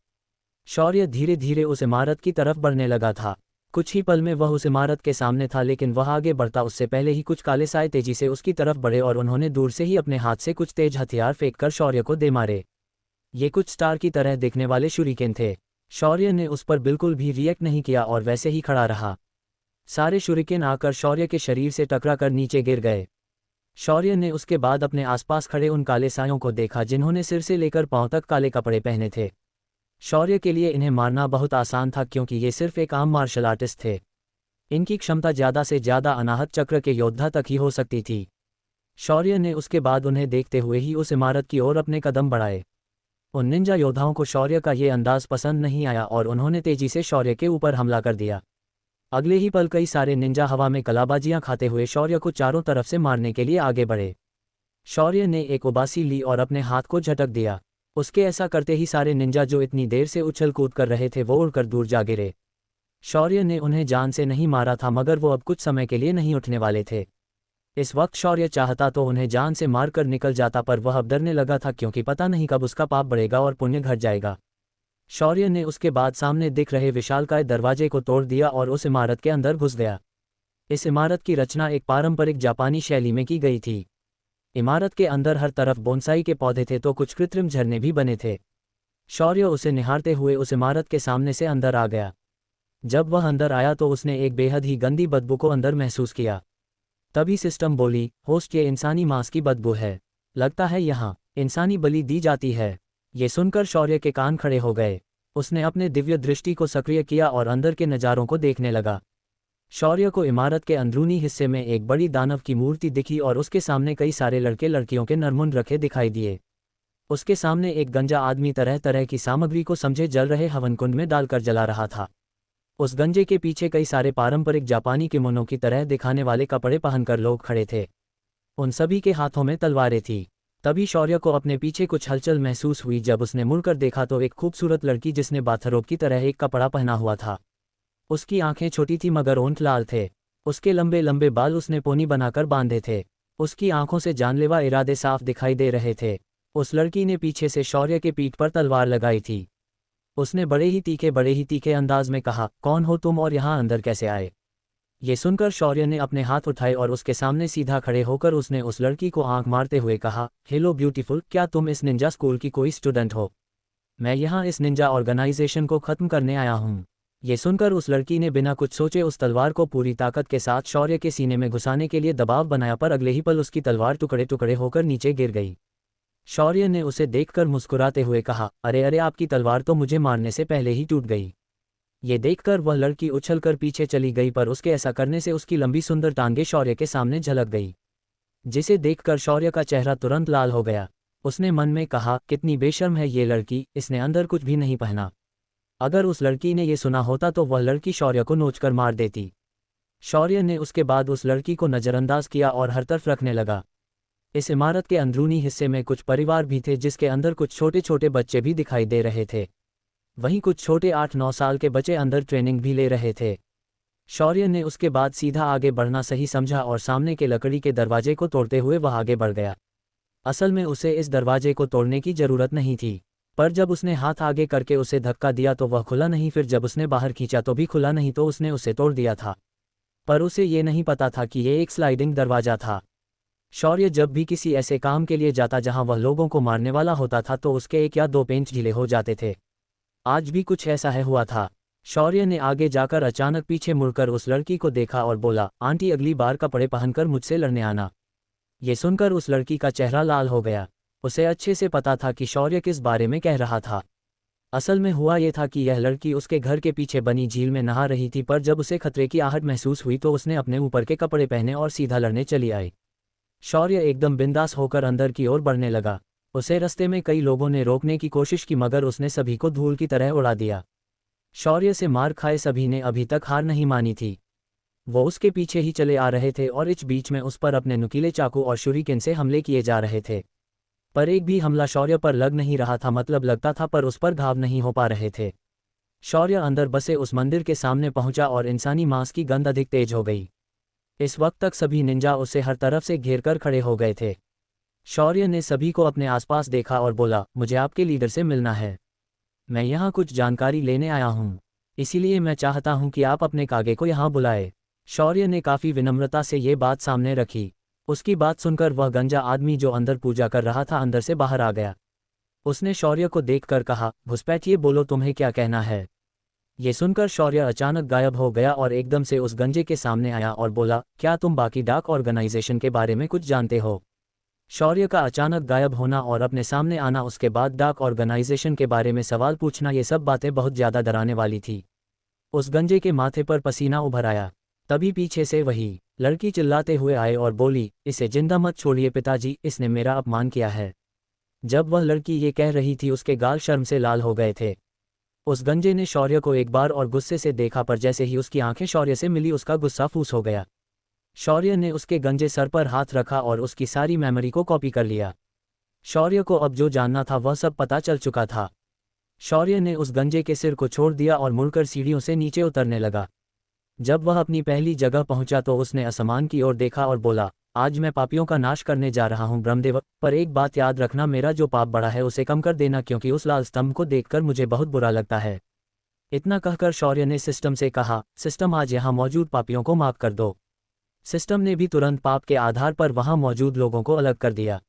शौर्य धीरे धीरे उस इमारत की तरफ बढ़ने लगा था। कुछ ही पल में वह उस इमारत के सामने था, लेकिन वह आगे बढ़ता उससे पहले ही कुछ काले साए तेजी से उसकी तरफ बढ़े और उन्होंने दूर से ही अपने हाथ से कुछ तेज हथियार फेंककर शौर्य को दे मारे। ये कुछ स्टार की तरह दिखने वाले शुरिकेन थे। शौर्य ने उस पर बिल्कुल भी रिएक्ट नहीं किया और वैसे ही खड़ा रहा। सारे शुरिकेन आकर शौर्य के शरीर से टकराकर नीचे गिर गए। शौर्य ने उसके बाद अपने आसपास खड़े उन काले सायों को देखा जिन्होंने सिर से लेकर पांव तक काले कपड़े पहने थे। शौर्य के लिए इन्हें मारना बहुत आसान था क्योंकि ये सिर्फ एक आम मार्शल आर्टिस्ट थे। इनकी क्षमता ज़्यादा से ज़्यादा अनाहत चक्र के योद्धा तक ही हो सकती थी। शौर्य ने उसके बाद उन्हें देखते हुए ही उस इमारत की ओर अपने कदम बढ़ाए। उन निंजा योद्धाओं को शौर्य का ये अंदाज पसंद नहीं आया और उन्होंने तेजी से शौर्य के ऊपर हमला कर दिया। अगले ही पल कई सारे निंजा हवा में कलाबाजियां खाते हुए शौर्य को चारों तरफ से मारने के लिए आगे बढ़े। शौर्य ने एक उबासी ली और अपने हाथ को झटक दिया। उसके ऐसा करते ही सारे निंजा जो इतनी देर से उछल कूद कर रहे थे वो उड़कर दूर जा गिरे। शौर्य ने उन्हें जान से नहीं मारा था, मगर वो अब कुछ समय के लिए नहीं उठने वाले थे। इस वक्त शौर्य चाहता तो उन्हें जान से मारकर निकल जाता, पर वह अब डरने लगा था क्योंकि पता नहीं कब उसका पाप बढ़ेगा और पुण्य घट जाएगा। शौर्य ने उसके बाद सामने दिख रहे विशालकाय दरवाजे को तोड़ दिया और उस इमारत के अंदर घुस गया। इस इमारत की रचना एक पारंपरिक जापानी शैली में की गई थी। इमारत के अंदर हर तरफ बोनसाई के पौधे थे तो कुछ कृत्रिम झरने भी बने थे। शौर्य उसे निहारते हुए उस इमारत के सामने से अंदर आ गया। जब वह अंदर आया तो उसने एक बेहद ही गंदी बदबू को अंदर महसूस किया। तभी सिस्टम बोली, होस्ट, ये इंसानी मांस की बदबू है। लगता है यहाँ इंसानी बलि दी जाती है। ये सुनकर शौर्य के कान खड़े हो गए। उसने अपने दिव्य दृष्टि को सक्रिय किया और अंदर के नज़ारों को देखने लगा। शौर्य को इमारत के अंदरूनी हिस्से में एक बड़ी दानव की मूर्ति दिखी और उसके सामने कई सारे लड़के लड़कियों के नरमुंड रखे दिखाई दिए। उसके सामने एक गंजा आदमी तरह तरह की सामग्री को समझे जल रहे हवन कुंड में डालकर जला रहा था। उस गंजे के पीछे कई सारे पारंपरिक जापानी किमोनो की तरह दिखाने वाले कपड़े पहनकर लोग खड़े थे। उन सभी के हाथों में तलवारें थीं। तभी शौर्य को अपने पीछे कुछ हलचल महसूस हुई। जब उसने मुड़कर देखा तो एक खूबसूरत लड़की जिसने बाथरोब की तरह एक कपड़ा पहना हुआ था। उसकी आंखें छोटी थी मगर होंठ लाल थे। उसके लंबे लंबे बाल उसने पोनी बनाकर बांधे थे। उसकी आंखों से जानलेवा इरादे साफ दिखाई दे रहे थे। उस लड़की ने पीछे से शौर्य के पीठ पर तलवार लगाई थी। उसने बड़े ही तीखे अंदाज में कहा, कौन हो तुम और यहाँ अंदर कैसे आए? ये सुनकर शौर्य ने अपने हाथ उठाए और उसके सामने सीधा खड़े होकर उसने उस लड़की को आंख मारते हुए कहा, हेलो ब्यूटीफुल, क्या तुम इस निंजा स्कूल की कोई स्टूडेंट हो? मैं यहाँ इस निंजा ऑर्गेनाइजेशन को ख़त्म करने आया हूँ। ये सुनकर उस लड़की ने बिना कुछ सोचे उस तलवार को पूरी ताकत के साथ शौर्य के सीने में घुसाने के लिए दबाव बनाया, पर अगले ही पल उसकी तलवार टुकड़े टुकड़े होकर नीचे गिर गई। शौर्य ने उसे देखकर मुस्कुराते हुए कहा, अरे अरे, आपकी तलवार तो मुझे मारने से पहले ही टूट गई। ये देखकर वह लड़की उछलकर पीछे चली गई, पर उसके ऐसा करने से उसकी लंबी सुंदर टांगें शौर्य के सामने झलक गई, जिसे देखकर शौर्य का चेहरा तुरंत लाल हो गया। उसने मन में कहा, कितनी बेशर्म है ये लड़की, इसने अंदर कुछ भी नहीं पहना। अगर उस लड़की ने ये सुना होता तो वह लड़की शौर्य को नोचकर मार देती। शौर्य ने उसके बाद उस लड़की को नज़रअंदाज किया और हर तरफ रखने लगा। इस इमारत के अंदरूनी हिस्से में कुछ परिवार भी थे जिसके अंदर कुछ छोटे छोटे बच्चे भी दिखाई दे रहे थे। वहीं कुछ छोटे 8-9 साल के बच्चे अंदर ट्रेनिंग भी ले रहे थे। शौर्य ने उसके बाद सीधा आगे बढ़ना सही समझा और सामने के लकड़ी के दरवाजे को तोड़ते हुए वह आगे बढ़ गया। असल में उसे इस दरवाजे को तोड़ने की जरूरत नहीं थी, पर जब उसने हाथ आगे करके उसे धक्का दिया तो वह खुला नहीं, फिर जब उसने बाहर खींचा तो भी खुला नहीं, तो उसने उसे तोड़ दिया था। पर उसे ये नहीं पता था कि ये एक स्लाइडिंग दरवाजा था। शौर्य जब भी किसी ऐसे काम के लिए जाता जहां वह लोगों को मारने वाला होता था तो उसके 1 या 2 पेंच ढीले हो जाते थे। आज भी कुछ ऐसा हुआ था। शौर्य ने आगे जाकर अचानक पीछे मुड़कर उस लड़की को देखा और बोला, आंटी, अगली बार कपड़े पहनकर मुझसे लड़ने आना। ये सुनकर उस लड़की का चेहरा लाल हो गया। उसे अच्छे से पता था कि शौर्य किस बारे में कह रहा था। असल में हुआ ये था कि यह लड़की उसके घर के पीछे बनी झील में नहा रही थी, पर जब उसे खतरे की आहट महसूस हुई तो उसने अपने ऊपर के कपड़े पहने और सीधा लड़ने चली आई। शौर्य एकदम बिंदास होकर अंदर की ओर बढ़ने लगा। उसे रास्ते में कई लोगों ने रोकने की कोशिश की, मगर उसने सभी को धूल की तरह उड़ा दिया। शौर्य से मार खाए सभी ने अभी तक हार नहीं मानी थी। वो उसके पीछे ही चले आ रहे थे और इस बीच में उस पर अपने नुकीले चाकू और शूरिकेन से हमले किए जा रहे थे, पर एक भी हमला शौर्य पर लग नहीं रहा था। मतलब लगता था पर उस पर घाव नहीं हो पा रहे थे। शौर्य अंदर बसे उस मंदिर के सामने पहुंचा और इंसानी मांस की गंध अधिक तेज हो गई। इस वक्त तक सभी निंजा उसे हर तरफ से घेर कर खड़े हो गए थे। शौर्य ने सभी को अपने आसपास देखा और बोला, मुझे आपके लीडर से मिलना है। मैं यहाँ कुछ जानकारी लेने आया हूँ, इसीलिए मैं चाहता हूँ कि आप अपने कागे को यहाँ बुलाए। शौर्य ने काफ़ी विनम्रता से ये बात सामने रखी। उसकी बात सुनकर वह गंजा आदमी जो अंदर पूजा कर रहा था अंदर से बाहर आ गया। उसने शौर्य को देखकर कहा, घुसपैठ, ये बोलो तुम्हें क्या कहना है। ये सुनकर शौर्य अचानक गायब हो गया और एकदम से उस गंजे के सामने आया और बोला, क्या तुम बाकी डार्क ऑर्गेनाइजेशन के बारे में कुछ जानते हो? शौर्य का अचानक गायब होना और अपने सामने आना, उसके बाद डार्क ऑर्गेनाइजेशन के बारे में सवाल पूछना, ये सब बातें बहुत ज़्यादा डराने वाली थी। उस गंजे के माथे पर पसीना उभर आया। तभी पीछे से वही लड़की चिल्लाते हुए आए और बोली, इसे जिंदा मत छोड़िए पिताजी, इसने मेरा अपमान किया है। जब वह लड़की ये कह रही थी उसके गाल शर्म से लाल हो गए थे। उस गंजे ने शौर्य को एक बार और गुस्से से देखा, पर जैसे ही उसकी आंखें शौर्य से मिली उसका गुस्सा फूस हो गया। शौर्य ने उसके गंजे सर पर हाथ रखा और उसकी सारी मेमोरी को कॉपी कर लिया। शौर्य को अब जो जानना था वह सब पता चल चुका था। शौर्य ने उस गंजे के सिर को छोड़ दिया और मुड़कर सीढ़ियों से नीचे उतरने लगा। जब वह अपनी पहली जगह पहुंचा तो उसने आसमान की ओर देखा और बोला, आज मैं पापियों का नाश करने जा रहा हूं ब्रह्मदेव, पर एक बात याद रखना, मेरा जो पाप बढ़ा है उसे कम कर देना, क्योंकि उस लाल स्तंभ को देखकर मुझे बहुत बुरा लगता है। इतना कहकर शौर्य ने सिस्टम से कहा, सिस्टम आज यहाँ मौजूद पापियों को माफ कर दो। सिस्टम ने भी तुरंत पाप के आधार पर वहां मौजूद लोगों को अलग कर दिया।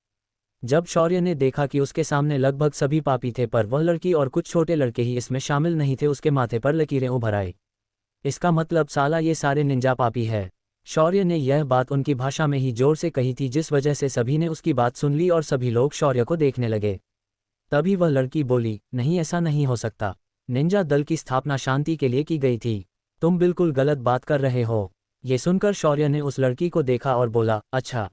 जब शौर्य ने देखा कि उसके सामने लगभग सभी पापी थे पर वह लड़की और कुछ छोटे लड़के ही इसमें शामिल नहीं थे, उसके माथे पर लकीरें उभर आई। इसका मतलब साला ये सारे निंजा पापी है। शौर्य ने यह बात उनकी भाषा में ही जोर से कही थी, जिस वजह से सभी ने उसकी बात सुन ली और सभी लोग शौर्य को देखने लगे। तभी वह लड़की बोली, नहीं ऐसा नहीं हो सकता, निंजा दल की स्थापना शांति के लिए की गई थी, तुम बिल्कुल गलत बात कर रहे हो। ये सुनकर शौर्य ने उस लड़की को देखा और बोला, अच्छा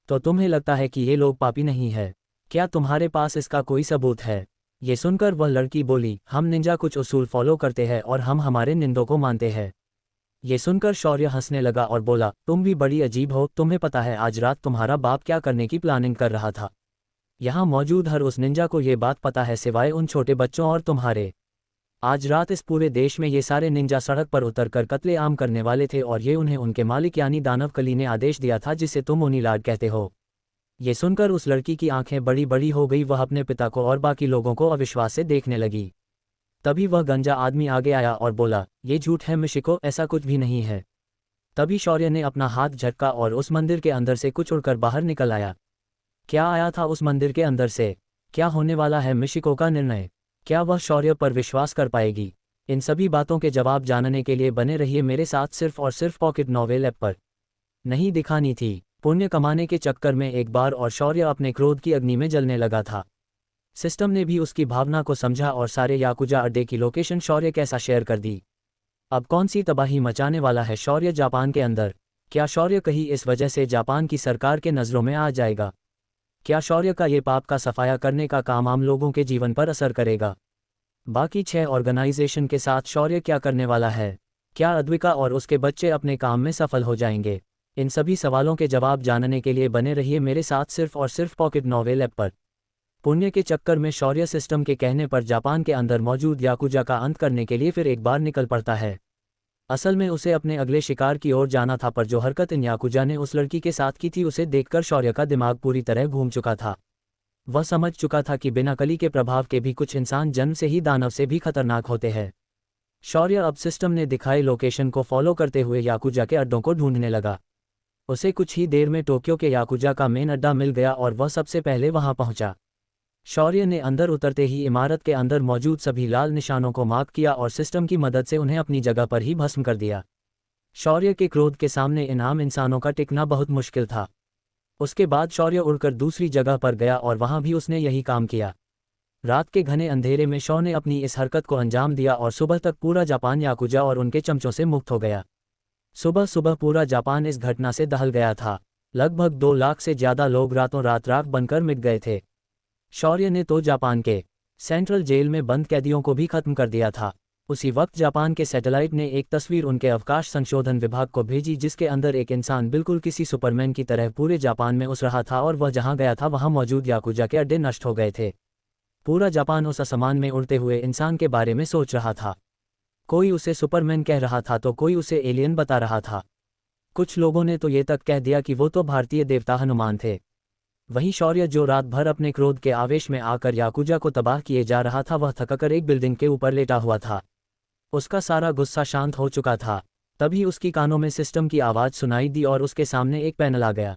तो तुम्हें लगता है कि ये लोग पापी नहीं है, क्या तुम्हारे पास इसका कोई सबूत है? ये सुनकर वह लड़की बोली, हम निंजा कुछ उसूल फॉलो करते हैं और हम हमारे निंदों को मानते हैं। ये सुनकर शौर्य हंसने लगा और बोला, तुम भी बड़ी अजीब हो, तुम्हें पता है आज रात तुम्हारा बाप क्या करने की प्लानिंग कर रहा था? यहाँ मौजूद हर उस निंजा को ये बात पता है सिवाय उन छोटे बच्चों और तुम्हारे। आज रात इस पूरे देश में ये सारे निंजा सड़क पर उतरकर कत्लेआम करने वाले थे और ये उन्हें उनके मालिक यानी दानव कली ने आदेश दिया था, जिसे तुम ओनीलाड कहते हो। ये सुनकर उस लड़की की आंखें बड़ी बड़ी हो गई, वह अपने पिता को और बाकी लोगों को अविश्वास से देखने लगी। तभी वह गंजा आदमी आगे आया और बोला, ये झूठ है मिशिको, ऐसा कुछ भी नहीं है। तभी शौर्य ने अपना हाथ झटका और उस मंदिर के अंदर से कुछ उड़कर बाहर निकल आया। क्या आया था उस मंदिर के अंदर से? क्या होने वाला है मिशिको का निर्णय? क्या वह शौर्य पर विश्वास कर पाएगी? इन सभी बातों के जवाब जानने के लिए बने रहिए मेरे साथ सिर्फ और सिर्फ पॉकेट नॉवेल ऐप पर। नहीं दिखानी थी, पुण्य कमाने के चक्कर में एक बार और शौर्य अपने क्रोध की अग्नि में जलने लगा था। सिस्टम ने भी उसकी भावना को समझा और सारे याकुजा अड्डे की लोकेशन शौर्य कैसा शेयर कर दी। अब कौन सी तबाही मचाने वाला है शौर्य जापान के अंदर? क्या शौर्य कहीं इस वजह से जापान की सरकार के नज़रों में आ जाएगा? क्या शौर्य का ये पाप का सफाया करने का काम आम लोगों के जीवन पर असर करेगा? बाकी 6 ऑर्गेनाइजेशन के साथ शौर्य क्या करने वाला है? क्या अद्विका और उसके बच्चे अपने काम में सफल हो जाएंगे? इन सभी सवालों के जवाब जानने के लिए बने रहिए मेरे साथ सिर्फ और सिर्फ पॉकेट नॉवेल ऐप पर। पुण्य के चक्कर में शौर्य सिस्टम के कहने पर जापान के अंदर मौजूद याकुजा का अंत करने के लिए फिर एक बार निकल पड़ता है। असल में उसे अपने अगले शिकार की ओर जाना था, पर जो हरकत इन याकुजा ने उस लड़की के साथ की थी उसे देखकर शौर्य का दिमाग पूरी तरह घूम चुका था। वह समझ चुका था कि बिना कली के प्रभाव के भी कुछ इंसान जन्म से ही दानव से भी खतरनाक होते हैं। शौर्य अब सिस्टम ने दिखाए लोकेशन को फॉलो करते हुए याकुजा के अड्डों को ढूंढने लगा। उसे कुछ ही देर में टोक्यो के याकुजा का मेन अड्डा मिल गया और वह सबसे पहले वहां पहुंचा। शौर्य ने अंदर उतरते ही इमारत के अंदर मौजूद सभी लाल निशानों को मार्क किया और सिस्टम की मदद से उन्हें अपनी जगह पर ही भस्म कर दिया। शौर्य के क्रोध के सामने इन आम इंसानों का टिकना बहुत मुश्किल था। उसके बाद शौर्य उड़कर दूसरी जगह पर गया और वहां भी उसने यही काम किया। रात के घने अंधेरे में शौ ने अपनी इस हरकत को अंजाम दिया और सुबह तक पूरा जापान याकुजा और उनके चमचों से मुक्त हो गया। सुबह सुबह पूरा जापान इस घटना से दहल गया था। लगभग 2 लाख से ज्यादा लोग रातों रात राख बनकर मिट गए थे। शौर्य ने तो जापान के सेंट्रल जेल में बंद कैदियों को भी खत्म कर दिया था। उसी वक्त जापान के सैटेलाइट ने एक तस्वीर उनके अवकाश संशोधन विभाग को भेजी, जिसके अंदर एक इंसान बिल्कुल किसी सुपरमैन की तरह पूरे जापान में उस रहा था और वह जहां गया था वहां मौजूद याकुजा के अड्डे नष्ट हो गए थे। पूरा जापान उस आसमान में उड़ते हुए इंसान के बारे में सोच रहा था। कोई उसे सुपरमैन कह रहा था तो कोई उसे एलियन बता रहा था। कुछ लोगों ने तो ये तक कह दिया कि वो तो भारतीय देवता हनुमान थे। वहीं शौर्य, जो रात भर अपने क्रोध के आवेश में आकर याकुजा को तबाह किए जा रहा था, वह थककर एक बिल्डिंग के ऊपर लेटा हुआ था। उसका सारा गुस्सा शांत हो चुका था। तभी उसकी कानों में सिस्टम की आवाज़ सुनाई दी और उसके सामने एक पैनल आ गया।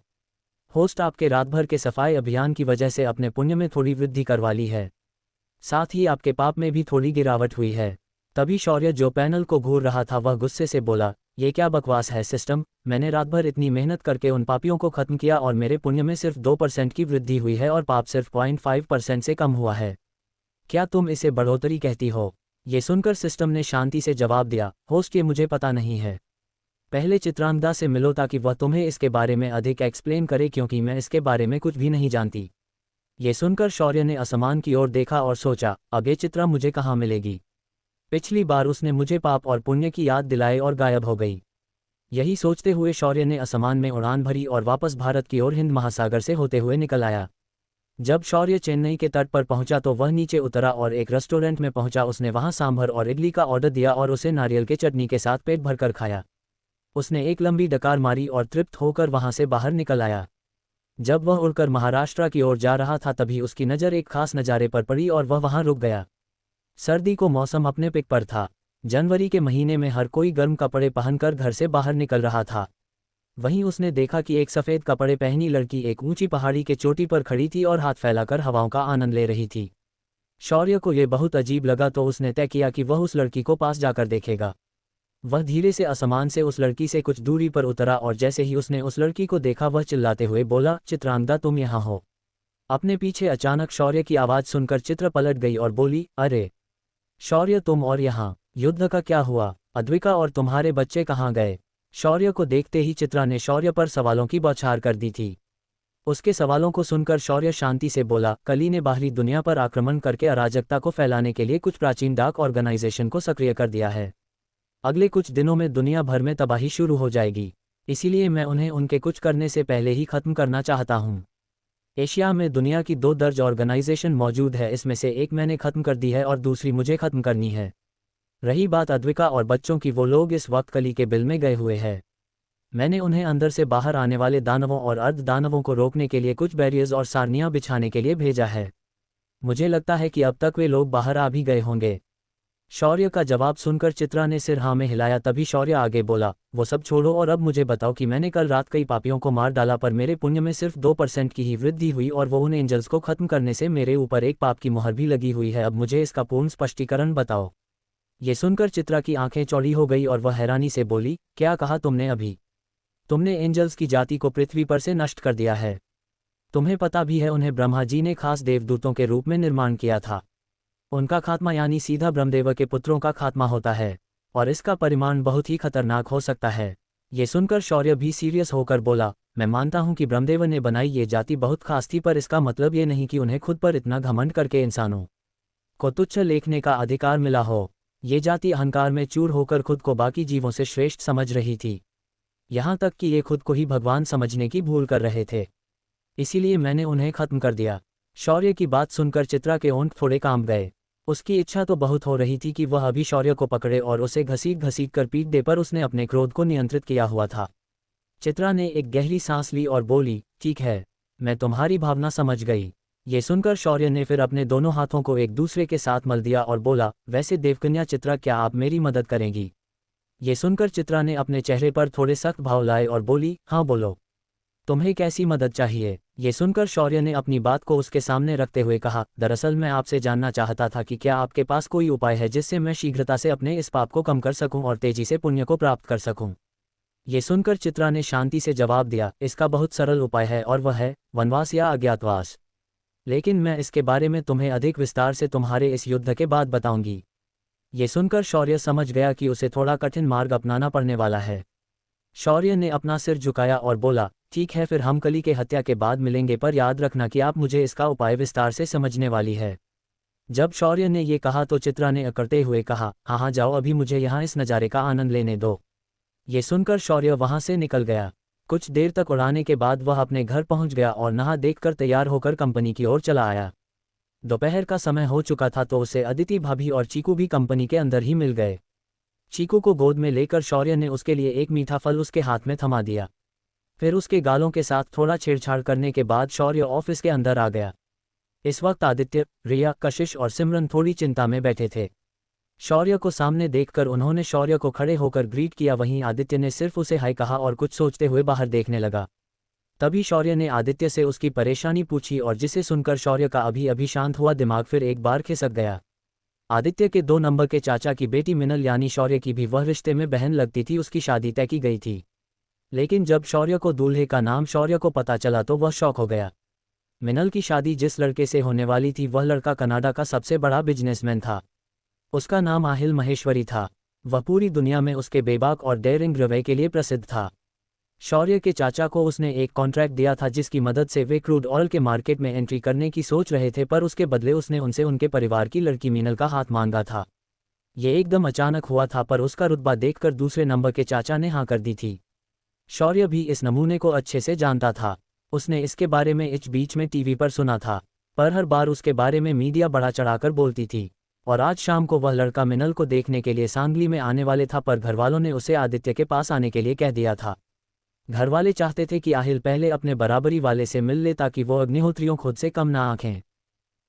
होस्ट आपके रात भर के सफाई अभियान की वजह से अपने पुण्य में थोड़ी वृद्धि करवा ली है, साथ ही आपके पाप में भी थोड़ी गिरावट हुई है। तभी शौर्य, जो पैनल को घूर रहा था, वह गुस्से से बोला, ये क्या बकवास है सिस्टम? मैंने रात भर इतनी मेहनत करके उन पापियों को खत्म किया और मेरे पुण्य में सिर्फ 2% की वृद्धि हुई है और पाप सिर्फ 0.5% से कम हुआ है। क्या तुम इसे बढ़ोतरी कहती हो? ये सुनकर सिस्टम ने शांति से जवाब दिया, होस्ट ये मुझे पता नहीं है। पहले चित्रांगदा से मिलो ताकि वह तुम्हें इसके बारे में अधिक एक्सप्लेन करे, क्योंकि मैं इसके बारे में कुछ भी नहीं जानती। ये सुनकर शौर्य ने आसमान की ओर देखा और सोचा, अब ये चित्रा मुझे कहाँ मिलेगी? पिछली बार उसने मुझे पाप और पुण्य की याद दिलाई और गायब हो गई। यही सोचते हुए शौर्य ने आसमान में उड़ान भरी और वापस भारत की ओर हिंद महासागर से होते हुए निकल आया। जब शौर्य चेन्नई के तट पर पहुंचा तो वह नीचे उतरा और एक रेस्टोरेंट में पहुंचा। उसने वहां सांभर और इडली का ऑर्डर दिया और उसे नारियल के चटनी के साथ पेट भरकर खाया। उसने एक लंबी डकार मारी और तृप्त होकर वहां से बाहर निकल आया। जब वह उड़कर महाराष्ट्र की ओर जा रहा था तभी उसकी नज़र एक खास नज़ारे पर पड़ी और वह वहां रुक गया। सर्दी को मौसम अपने पिक पर था। जनवरी के महीने में हर कोई गर्म कपड़े पहनकर घर से बाहर निकल रहा था। वहीं उसने देखा कि एक सफ़ेद कपड़े पहनी लड़की एक ऊंची पहाड़ी के चोटी पर खड़ी थी और हाथ फैलाकर हवाओं का आनंद ले रही थी। शौर्य को यह बहुत अजीब लगा तो उसने तय किया कि वह उस लड़की को पास जाकर देखेगा। वह धीरे से आसमान से उस लड़की से कुछ दूरी पर उतरा और जैसे ही उसने उस लड़की को देखा वह चिल्लाते हुए बोला, चित्रांगदा तुम यहाँ हो। अपने पीछे अचानक शौर्य की आवाज़ सुनकर चित्र पलट गई और बोली, अरे शौर्य, तुम और यहाँ, युद्ध का क्या हुआ? अद्विका और तुम्हारे बच्चे कहाँ गए? शौर्य को देखते ही चित्रा ने शौर्य पर सवालों की बौछार कर दी थी। उसके सवालों को सुनकर शौर्य शांति से बोला, कली ने बाहरी दुनिया पर आक्रमण करके अराजकता को फैलाने के लिए कुछ प्राचीन डाक ऑर्गेनाइजेशन को सक्रिय कर दिया है। अगले कुछ दिनों में दुनिया भर में तबाही शुरू हो जाएगी, इसीलिए मैं उन्हें उनके कुछ करने से पहले ही खत्म करना चाहता हूँ। एशिया में दुनिया की 2 दर्ज ऑर्गेनाइजेशन मौजूद है, इसमें से एक मैंने खत्म कर दी है और दूसरी मुझे खत्म करनी है। रही बात अद्विका और बच्चों की, वो लोग इस वक्त कली के बिल में गए हुए हैं। मैंने उन्हें अंदर से बाहर आने वाले दानवों और अर्ध दानवों को रोकने के लिए कुछ बैरियर्स और सारनियां बिछाने के लिए भेजा है। मुझे लगता है कि अब तक वे लोग बाहर आ भी गए होंगे। शौर्य का जवाब सुनकर चित्रा ने सिर हाँ में हिलाया। तभी शौर्य आगे बोला, वो सब छोड़ो और अब मुझे बताओ कि मैंने कल रात कई पापियों को मार डाला पर मेरे पुण्य में सिर्फ 2% की ही वृद्धि हुई और वो उन एंजल्स को खत्म करने से मेरे ऊपर एक पाप की मुहर भी लगी हुई है। अब मुझे इसका पूर्ण स्पष्टीकरण बताओ। ये सुनकर चित्रा की आंखें चौड़ी हो गई और वह हैरानी से बोली, क्या कहा तुमने अभी? तुमने एंजल्स की जाति को पृथ्वी पर से नष्ट कर दिया है। तुम्हें पता भी है उन्हें ब्रह्मा जी ने खास देवदूतों के रूप में निर्माण किया था। उनका खात्मा यानी सीधा ब्रह्मदेव के पुत्रों का खात्मा होता है और इसका परिमाण बहुत ही खतरनाक हो सकता है। ये सुनकर शौर्य भी सीरियस होकर बोला, मैं मानता हूं कि ब्रह्मदेव ने बनाई ये जाति बहुत खास थी, पर इसका मतलब ये नहीं कि उन्हें खुद पर इतना घमंड करके इंसानों को तुच्छ लेखने का अधिकार मिला हो। ये जाति अहंकार में चूर होकर खुद को बाकी जीवों से श्रेष्ठ समझ रही थी, यहाँ तक कि ये खुद को ही भगवान समझने की भूल कर रहे थे। इसीलिए मैंने उन्हें खत्म कर दिया। शौर्य की बात सुनकर चित्रा के ओंठ थोड़े कांप गए। उसकी इच्छा तो बहुत हो रही थी कि वह अभी शौर्य को पकड़े और उसे घसीट घसीट कर पीट दे, पर उसने अपने क्रोध को नियंत्रित किया हुआ था। चित्रा ने एक गहरी सांस ली और बोली, ठीक है, मैं तुम्हारी भावना समझ गई। ये सुनकर शौर्य ने फिर अपने दोनों हाथों को एक दूसरे के साथ मल दिया और बोला, वैसे देवकन्या चित्रा, क्या आप मेरी मदद करेंगी? ये सुनकर चित्रा ने अपने चेहरे पर थोड़े सख्त भाव लाए और बोली, हाँ बोलो, तुम्हें कैसी मदद चाहिए? ये सुनकर शौर्य ने अपनी बात को उसके सामने रखते हुए कहा, दरअसल मैं आपसे जानना चाहता था कि क्या आपके पास कोई उपाय है जिससे मैं शीघ्रता से अपने इस पाप को कम कर सकूं और तेजी से पुण्य को प्राप्त कर सकूं। ये सुनकर चित्रा ने शांति से जवाब दिया, इसका बहुत सरल उपाय है और वह है वनवास या अज्ञातवास। लेकिन मैं इसके बारे में तुम्हें अधिक विस्तार से तुम्हारे इस युद्ध के बाद बताऊंगी। ये सुनकर शौर्य समझ गया कि उसे थोड़ा कठिन मार्ग अपनाना पड़ने वाला है। शौर्य ने अपना सिर झुकाया और बोला, ठीक है, फिर हम कली के हत्या के बाद मिलेंगे, पर याद रखना कि आप मुझे इसका उपाय विस्तार से समझने वाली है। जब शौर्य ने ये कहा तो चित्रा ने अकड़ते हुए कहा, हाँ हाँ जाओ, अभी मुझे यहाँ इस नज़ारे का आनंद लेने दो। ये सुनकर शौर्य वहाँ से निकल गया। कुछ देर तक उड़ाने के बाद वह अपने घर पहुँच गया और नहा देखकर तैयार होकर कंपनी की ओर चला आया। दोपहर का समय हो चुका था तो उसे अदिति भाभी और चीकू भी कंपनी के अंदर ही मिल गए। चीकू को गोद में लेकर शौर्य ने उसके लिए एक मीठा फल उसके हाथ में थमा दिया। फिर उसके गालों के साथ थोड़ा छेड़छाड़ करने के बाद शौर्य ऑफिस के अंदर आ गया। इस वक्त आदित्य, रिया, कशिश और सिमरन थोड़ी चिंता में बैठे थे। शौर्य को सामने देखकर उन्होंने शौर्य को खड़े होकर ग्रीट किया। वहीं आदित्य ने सिर्फ उसे हाय कहा और कुछ सोचते हुए बाहर देखने लगा। तभी शौर्य ने आदित्य से उसकी परेशानी पूछी और जिसे सुनकर शौर्य का अभी अभी शांत हुआ दिमाग फिर एक बार खिसक गया। आदित्य के 2 नंबर के चाचा की बेटी मिनल यानी शौर्य की भी वह रिश्ते में बहन लगती थी, उसकी शादी तय की गई थी। लेकिन जब शौर्य को दूल्हे का नाम शौर्य को पता चला तो वह शॉक हो गया। मिनल की शादी जिस लड़के से होने वाली थी वह लड़का कनाडा का सबसे बड़ा बिजनेसमैन था। उसका नाम आहिल महेश्वरी था। वह पूरी दुनिया में उसके बेबाक और डेयरिंग रवैये के लिए प्रसिद्ध था। शौर्य के चाचा को उसने एक कॉन्ट्रैक्ट दिया था जिसकी मदद से वे क्रूड ऑयल के मार्केट में एंट्री करने की सोच रहे थे, पर उसके बदले उसने उनसे उनके परिवार की लड़की मीनल का हाथ मांगा था। ये एकदम अचानक हुआ था, पर उसका रुतबा देखकर दूसरे नंबर के चाचा ने हाँ कर दी थी। शौर्य भी इस नमूने को अच्छे से जानता था। उसने इसके बारे में इस बीच में टीवी पर सुना था, पर हर बार उसके बारे में मीडिया बढ़ा चढ़ाकर बोलती थी। और आज शाम को वह लड़का मिनल को देखने के लिए सांगली में आने वाले था, पर घरवालों ने उसे आदित्य के पास आने के लिए कह दिया था। घरवाले चाहते थे कि आहिल पहले अपने बराबरी वाले से मिल ले ताकि वो अग्निहोत्रियों खुद से कम ना आंखें।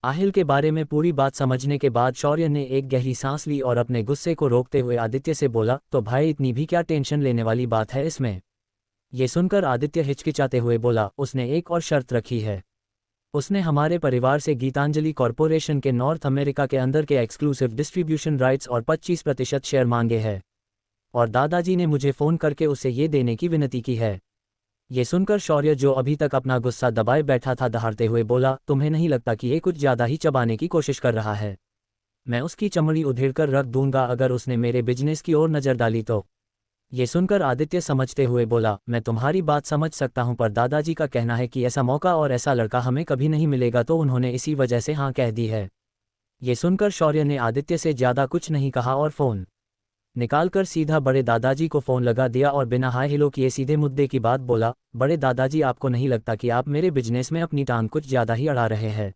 आहिल के बारे में पूरी बात समझने के बाद शौर्य ने एक गहरी सांस ली और अपने गुस्से को रोकते हुए आदित्य से बोला, तो भाई इतनी भी क्या टेंशन लेने वाली बात है इसमें। ये सुनकर आदित्य हिचकिचाते हुए बोला, उसने एक और शर्त रखी है। उसने हमारे परिवार से गीतांजलि कॉरपोरेशन के नॉर्थ अमेरिका के अंदर के एक्सक्लूसिव डिस्ट्रीब्यूशन राइट्स और 25% शेयर मांगे हैं। और दादाजी ने मुझे फ़ोन करके उसे ये देने की विनती की है। ये सुनकर शौर्य, जो अभी तक अपना गुस्सा दबाए बैठा था, दहाड़ते हुए बोला, तुम्हें नहीं लगता कि ये कुछ ज़्यादा ही चबाने की कोशिश कर रहा है? मैं उसकी चमड़ी उधेड़कर रख दूंगा अगर उसने मेरे बिजनेस की ओर नज़र डाली तो। ये सुनकर आदित्य समझते हुए बोला, मैं तुम्हारी बात समझ सकता हूं, पर दादाजी का कहना है कि ऐसा मौका और ऐसा लड़का हमें कभी नहीं मिलेगा, तो उन्होंने इसी वजह से हाँ कह दी है। ये सुनकर शौर्य ने आदित्य से ज़्यादा कुछ नहीं कहा और फ़ोन निकालकर सीधा बड़े दादाजी को फ़ोन लगा दिया और बिना हाय हेलो किए सीधे मुद्दे की बात बोला, बड़े दादाजी, आपको नहीं लगता कि आप मेरे बिजनेस में अपनी टांग कुछ ज़्यादा ही अड़ा रहे हैं?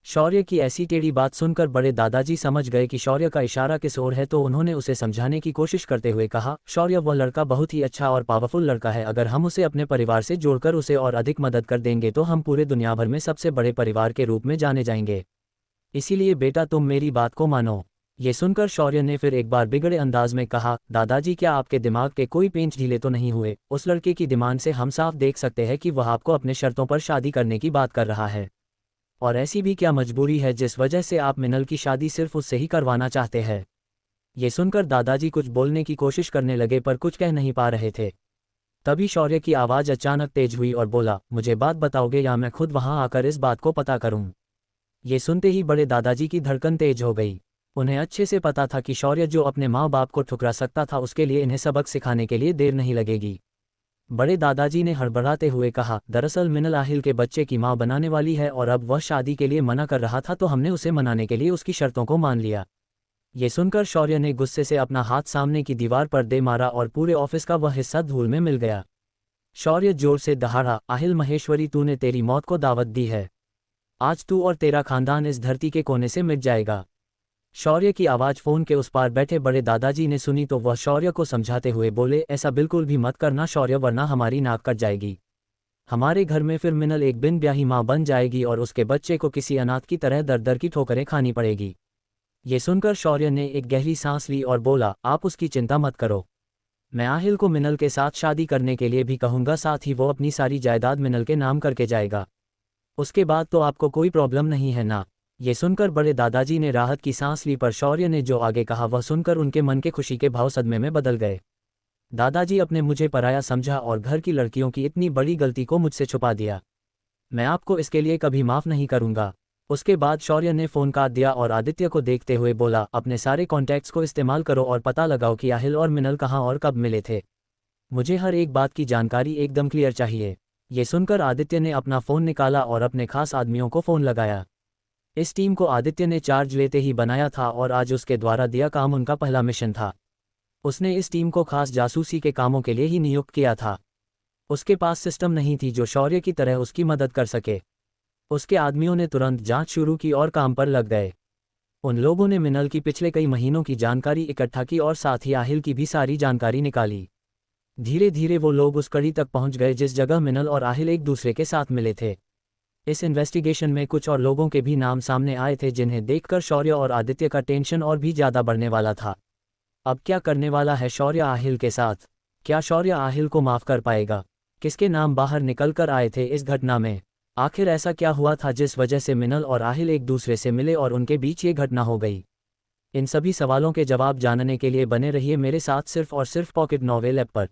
शौर्य की ऐसी टेढ़ी बात सुनकर बड़े दादाजी समझ गए कि शौर्य का इशारा किस ओर है, तो उन्होंने उसे समझाने की कोशिश करते हुए कहा, शौर्य वह लड़का बहुत ही अच्छा और पावरफुल लड़का है। अगर हम उसे अपने परिवार से जोड़कर उसे और अधिक मदद कर देंगे तो हम पूरे दुनिया भर में सबसे बड़े परिवार के रूप में जाने जाएंगे। इसीलिए बेटा, तुम मेरी बात को मानो। ये सुनकर शौर्य ने फिर एक बार बिगड़े अंदाज में कहा, दादाजी, क्या आपके दिमाग के कोई पेंच ढीले तो नहीं हुए? उस लड़के की डिमांड से हम साफ देख सकते हैं कि वह आपको अपने शर्तों पर शादी करने की बात कर रहा है। और ऐसी भी क्या मजबूरी है जिस वजह से आप मिनल की शादी सिर्फ उससे ही करवाना चाहते हैं? ये सुनकर दादाजी कुछ बोलने की कोशिश करने लगे, पर कुछ कह नहीं पा रहे थे। तभी शौर्य की आवाज़ अचानक तेज हुई और बोला, मुझे बात बताओगे या मैं खुद वहां आकर इस बात को पता करूं? ये सुनते ही बड़े दादाजी की धड़कन तेज हो गई। उन्हें अच्छे से पता था कि शौर्य जो अपने माँ बाप को ठुकरा सकता था, उसके लिए इन्हें सबक सिखाने के लिए देर नहीं लगेगी। बड़े दादाजी ने हड़बड़ाते हुए कहा, दरअसल मिनल आहिल के बच्चे की मां बनाने वाली है और अब वह शादी के लिए मना कर रहा था, तो हमने उसे मनाने के लिए उसकी शर्तों को मान लिया। ये सुनकर शौर्य ने गुस्से से अपना हाथ सामने की दीवार पर दे मारा और पूरे ऑफिस का वह हिस्सा धूल में मिल गया। शौर्य जोर से दहाड़ा, आहिल महेश्वरी, तूने तेरी मौत को दावत दी है। आज तू और तेरा खानदान इस धरती के कोने से मिट जाएगा। शौर्य की आवाज़ फ़ोन के उस पार बैठे बड़े दादाजी ने सुनी तो वह शौर्य को समझाते हुए बोले, ऐसा बिल्कुल भी मत करना शौर्य, वरना हमारी नाक कट जाएगी। हमारे घर में फिर मिनल एक बिन ब्याही माँ बन जाएगी और उसके बच्चे को किसी अनाथ की तरह दर दर की ठोकरें खानी पड़ेगी। ये सुनकर शौर्य ने एक गहरी सांस ली और बोला, आप उसकी चिंता मत करो। मैं आहिल को मिनल के साथ शादी करने के लिए भी कहूँगा, साथ ही वो अपनी सारी जायदाद मिनल के नाम करके जाएगा। उसके बाद तो आपको कोई प्रॉब्लम नहीं है ना? ये सुनकर बड़े दादाजी ने राहत की सांस ली, पर शौर्य ने जो आगे कहा वह सुनकर उनके मन के खुशी के भाव सदमे में बदल गए। दादाजी, अपने मुझे पराया समझा और घर की लड़कियों की इतनी बड़ी गलती को मुझसे छुपा दिया। मैं आपको इसके लिए कभी माफ़ नहीं करूंगा। उसके बाद शौर्य ने फ़ोन काट दिया और आदित्य को देखते हुए बोला, अपने सारे कॉन्टैक्ट्स को इस्तेमाल करो और पता लगाओ कि आहिल और मिनल कहाँ और कब मिले थे। मुझे हर एक बात की जानकारी एकदम क्लियर चाहिए। ये सुनकर आदित्य ने अपना फ़ोन निकाला और अपने खास आदमियों को फ़ोन लगाया। इस टीम को आदित्य ने चार्ज लेते ही बनाया था और आज उसके द्वारा दिया काम उनका पहला मिशन था। उसने इस टीम को खास जासूसी के कामों के लिए ही नियुक्त किया था। उसके पास सिस्टम नहीं थी जो शौर्य की तरह उसकी मदद कर सके। उसके आदमियों ने तुरंत जांच शुरू की और काम पर लग गए। उन लोगों ने मिनल की पिछले कई महीनों की जानकारी इकट्ठा की और साथ ही आहिल की भी सारी जानकारी निकाली। धीरे धीरे वो लोग उस कड़ी तक पहुंच गए जिस जगह मिनल और आहिल एक दूसरे के साथ मिले थे। इस इन्वेस्टिगेशन में कुछ और लोगों के भी नाम सामने आए थे जिन्हें देखकर शौर्य और आदित्य का टेंशन और भी ज़्यादा बढ़ने वाला था। अब क्या करने वाला है शौर्य आहिल के साथ? क्या शौर्य आहिल को माफ़ कर पाएगा? किसके नाम बाहर निकल कर आए थे इस घटना में? आखिर ऐसा क्या हुआ था जिस वजह से मिनल और आहिल एक दूसरे से मिले और उनके बीच ये घटना हो गई? इन सभी सवालों के जवाब जानने के लिए बने रहिए मेरे साथ सिर्फ और सिर्फ पॉकेट नॉवेल ऐप पर।